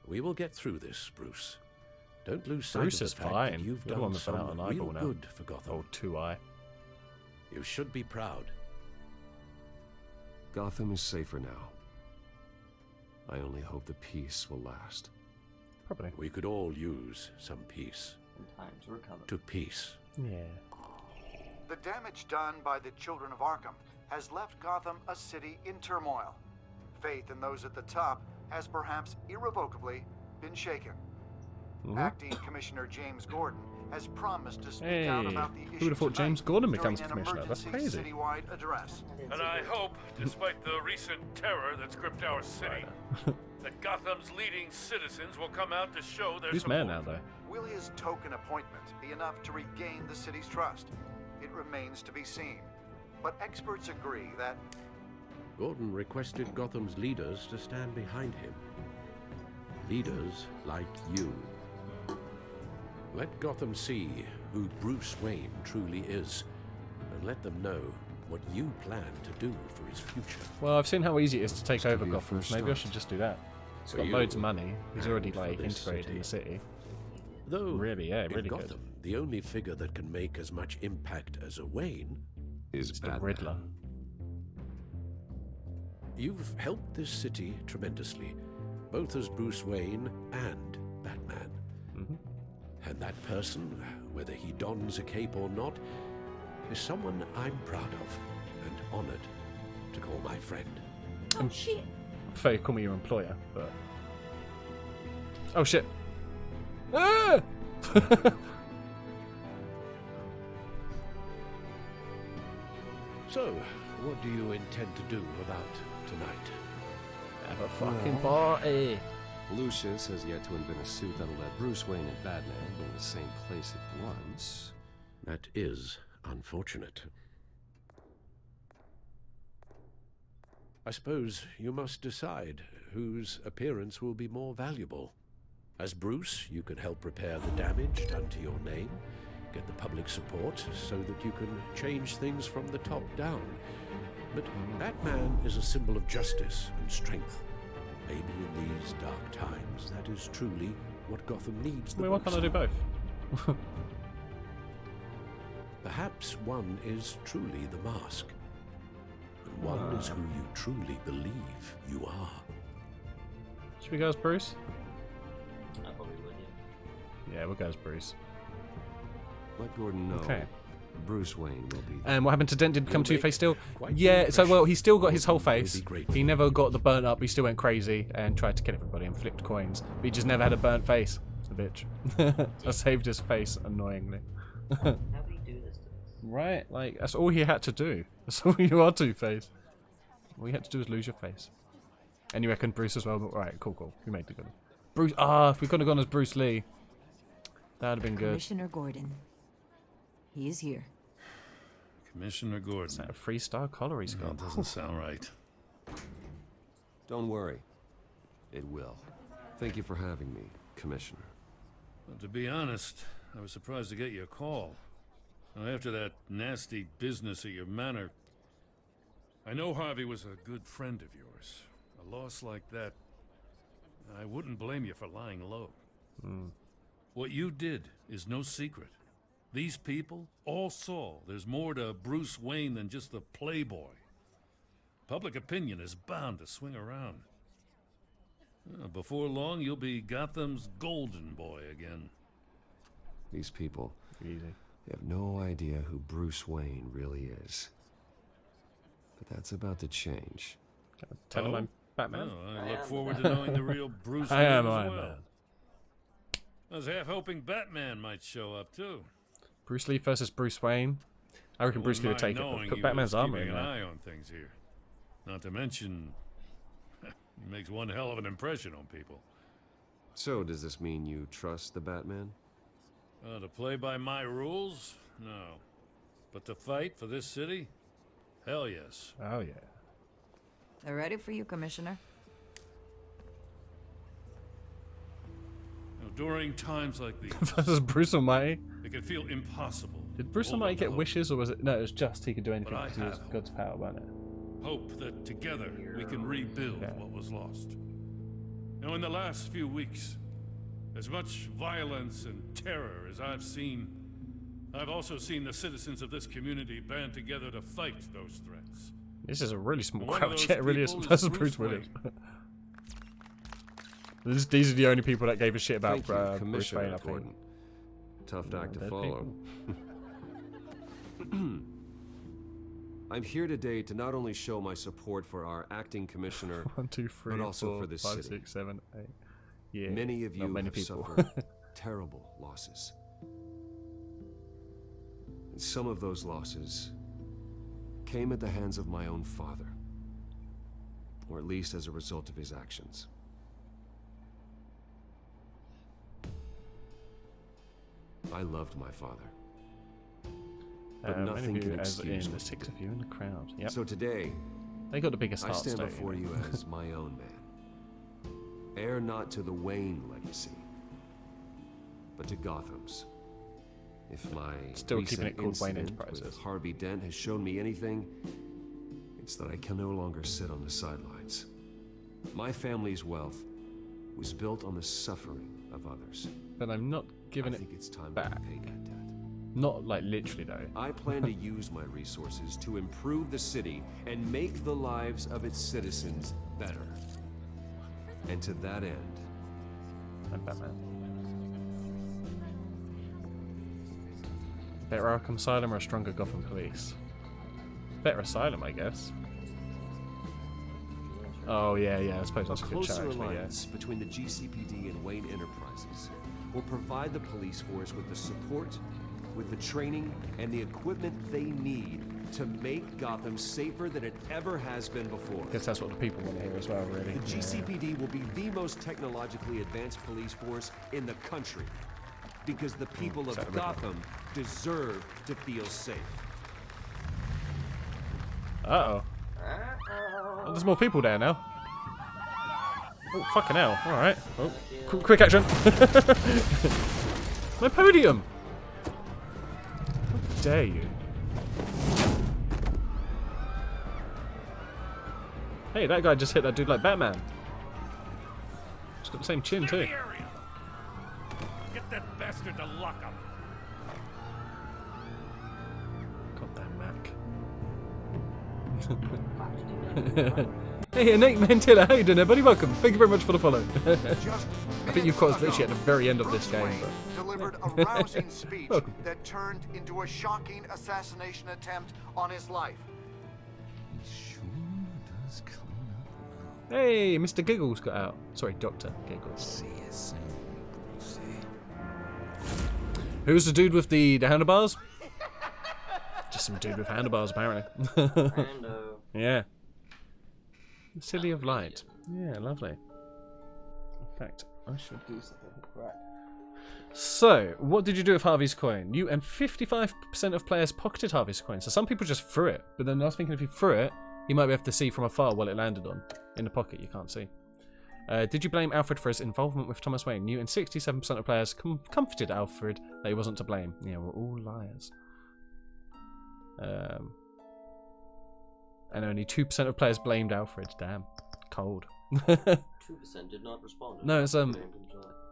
We will get through this, Bruce. Don't lose sight of the fact that you've done some real good for Gotham.
Oh, Two-Eye.
You should be proud.
Gotham is safer now. I only hope the peace will last.
Probably.
We could all use some peace.
Time to recover.
To peace.
Yeah.
The damage done by the children of Arkham has left Gotham a city in turmoil. Faith in those at the top has perhaps irrevocably been shaken. Acting Commissioner James Gordon has promised to speak out about the issue.
Who would have thought James Gordon becomes commissioner? That's crazy.
Citywide address.
And I hope, despite the recent terror that's gripped our city, that Gotham's leading citizens will come out to show their
support. Who's mayor now, though?
Will his token appointment be enough to regain the city's trust? It remains to be seen. but experts agree that
Gordon requested Gotham's leaders to stand behind him. Leaders like you. Let Gotham see who Bruce Wayne truly is, and let them know what you plan to do for his future.
Well, I've seen how easy it is to take over Gotham. Maybe I should just do that. He's got
you
loads of money. He's already
and
like
for this
integrated in the
city.
city.
Though,
Really, yeah,
in
really
Gotham,
good.
the only figure that can make as much impact as a Wayne
is
the Riddler.
You've helped this city tremendously, both as Bruce Wayne and Batman. And that person, whether he dons a cape or not, is someone I'm proud of and honored to call my friend.
Oh shit!
I thought you call me your employer, but oh shit! Ah!
So, what do you intend to do about tonight?
Have a fucking party.
Lucius has yet to invent a suit that'll let Bruce Wayne and Batman be in the same place at once.
That is unfortunate. I suppose you must decide whose appearance will be more valuable. As Bruce, you can help repair the damage done to your name, get the public support so that you can change things from the top down. But Batman is a symbol of justice and strength. Maybe in these dark times, that is truly what Gotham needs the
Wait, why
most.
can't I do both?
Perhaps one is truly the mask, and one is who you truly believe you are.
Should we go as Bruce?
I probably would, yeah.
Yeah, we'll go as Bruce.
Let Gordon know.
Okay.
Bruce Wayne will be.
And what happened to Dent? Did become
You'll make
Two-Face still?
quite
Yeah,
the
so well, he still got his whole
Gordon will
face.
be grateful.
He never got the burnt up. He still went crazy and tried to kill everybody and flipped coins. But he just never had a burnt face. The bitch. I saved his face annoyingly.
How do you do this to us?
Right? Like, that's all he had to do. That's all you are, Two-Face. All you had to do was lose your face. And you reckon Bruce as well? Right, cool. You made the good one. Bruce. If we could have gone as Bruce Lee, that would have been good.
Commissioner Gordon. He is here.
Commissioner Gordon.
Is that a 3-star collar he's got?
That doesn't sound right.
Don't worry. It will. Thank you for having me, Commissioner.
Well, to be honest, I was surprised to get your call. Now, after that nasty business at your manor, I know Harvey was a good friend of yours. A loss like that, I wouldn't blame you for lying low. What you did is no secret. These people all saw there's more to Bruce Wayne than just the playboy. Public opinion is bound to swing around. Before long, you'll be Gotham's golden boy again.
These people.
Easy.
They have no idea who Bruce Wayne really is. But that's about to change.
Tell him I'm Batman.
Oh, I look forward to knowing the real Bruce
I
Wayne
am
as
Iron
well.
Man.
I was half hoping Batman might show up too.
Bruce Lee versus Bruce Wayne. I reckon Bruce Lee would take it. But put Batman's armor in
an
there.
eye on things here. Not to mention, he makes one hell of an impression on people.
So, does this mean you trust the Batman?
To play by my rules? No. But to fight for this city? Hell yes.
Oh yeah.
They're ready for you, Commissioner.
During times like these,
Versus Bruce Almighty.
it can feel impossible.
Did Bruce
to hold
Almighty
on to
get
hope.
wishes, or was it? No, it was just he could do anything
But I
because he was
have
God's power, wasn't it?
Hope that together we can rebuild what was lost. Now, in the last few weeks, as much violence and terror as I've seen, I've also seen the citizens of this community band together to fight those threats.
This is a really small
One of
crowd.
those
Yeah, it really is.
people is
Versus
Bruce
Bruce Willis. These are the only people that gave a shit about
Thank you,
Bruce
Commissioner
Wayne, I think.
Gordon. Tough act to
dead
follow. I'm here today to not only show my support for our acting commissioner,
1, 2, 3,
but also
4,
for this
5,
city.
6, 7, 8. Yeah.
Many of
not
you
many
have
people.
suffered terrible losses. And some of those losses came at the hands of my own father, or at least as a result of his actions. I loved my father.
But nothing
many of you
can
as
excuse
in the
what
6 of you in the crowd. Yep.
So today,
They got the biggest
I
hearts,
stand
don't
before you as my own man. Heir not to the Wayne legacy, but to Gotham's. If my
Still keeping
recent
it called Wayne
incident
Enterprises.
with Harvey Dent has shown me anything, it's that I can no longer sit on the sidelines. My family's wealth was built on the suffering of others.
But I'm not giving
I think it's time
back.
to pay that debt.
Not like literally though.
I plan to use my resources to improve the city and make the lives of its citizens better. And to that end,
I'm Batman. Better Arkham Asylum or a stronger Gotham Police? Better Asylum, I guess. Oh yeah, I suppose that's a good shout,
closer
actually,
alliance between the GCPD and Wayne Enterprises will provide the police force with the support, with the training, and the equipment they need to make Gotham safer than it ever has been before.
I guess that's what the people want to hear as well, really.
The GCPD will be the most technologically advanced police force in the country, because the people of Gotham deserve to feel safe.
Uh-oh. Oh, there's more people there now. Oh, fucking hell. Alright. Oh, quick action. My podium! How dare you? Hey, that guy just hit that dude like Batman. He's got the same chin, too.
Get that bastard to lock up.
Goddamn Mac. Hey, Nate Mantilla, how you doing, buddy? Welcome. Thank you very much for the follow. I think you've caught us literally at the very end of this game. But...
delivered a rousing speech that turned into a shocking assassination attempt on his life.
Hey, Mr. Giggles got out. Sorry, Dr. Giggles.
See you soon, Brucey.
Who's the dude with the handlebars? Just some dude with handlebars, apparently. Yeah. The City of Light. Yeah, lovely. In fact, I should do something. Right. So, what did you do with Harvey's coin? You and 55% of players pocketed Harvey's coin. So some people just threw it. But then I was thinking if you threw it, you might be able to see from afar what it landed on. In the pocket, you can't see. Did you blame Alfred for his involvement with Thomas Wayne? You and 67% of players comforted Alfred that he wasn't to blame. Yeah, we're all liars. And only 2% of players blamed Alfred. Damn. Cold.
2% did not respond.
No,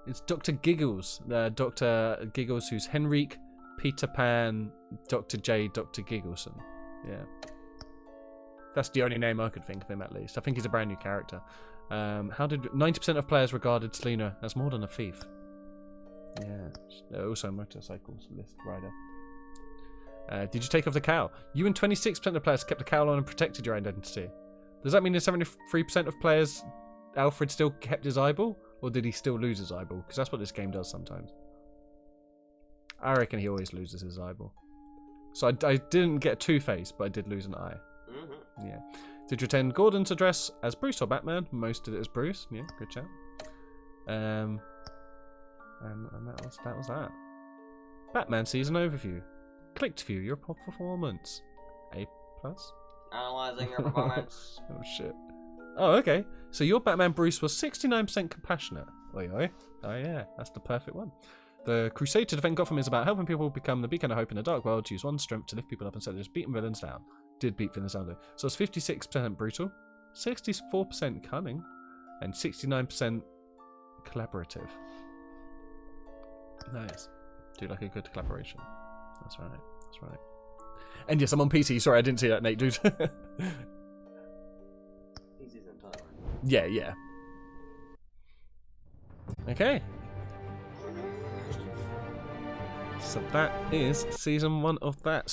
it's Dr. Giggles. Dr. Giggles, who's Henrique, Peter Pan, Dr. J, Dr. Giggleson. Yeah. That's the only name I could think of him, at least. I think he's a brand new character. How did 90% of players regarded Selina as more than a thief? Yeah. Also a motorcycle list rider. Did you take off the cowl? You and 26% of players kept the cowl on and protected your identity. Does that mean that 73% of players, Alfred still kept his eyeball? Or did he still lose his eyeball? Because that's what this game does sometimes. I reckon he always loses his eyeball. So I didn't get Two-Face, but I did lose an eye. Yeah. Did you attend Gordon's address as Bruce or Batman? Most did it as Bruce. Yeah, good chat. And that was that. Batman season overview. Click to view your performance. A+.
Analyzing your performance.
Oh shit. Oh, okay. So your Batman Bruce was 69% compassionate. Oi oi. Oh yeah, that's the perfect one. The crusade to defend Gotham is about helping people become the beacon of hope in a dark world. Use one's strength to lift people up instead of just beating villains down. Did beat villains down though. So it's 56% brutal, 64% cunning, and 69% collaborative. Nice. Do like a good collaboration. That's right. That's right. And yes, I'm on PC. Sorry, I didn't see that, Nate, dude.
PC's entirely.
Yeah. Okay. So that is season 1 of that.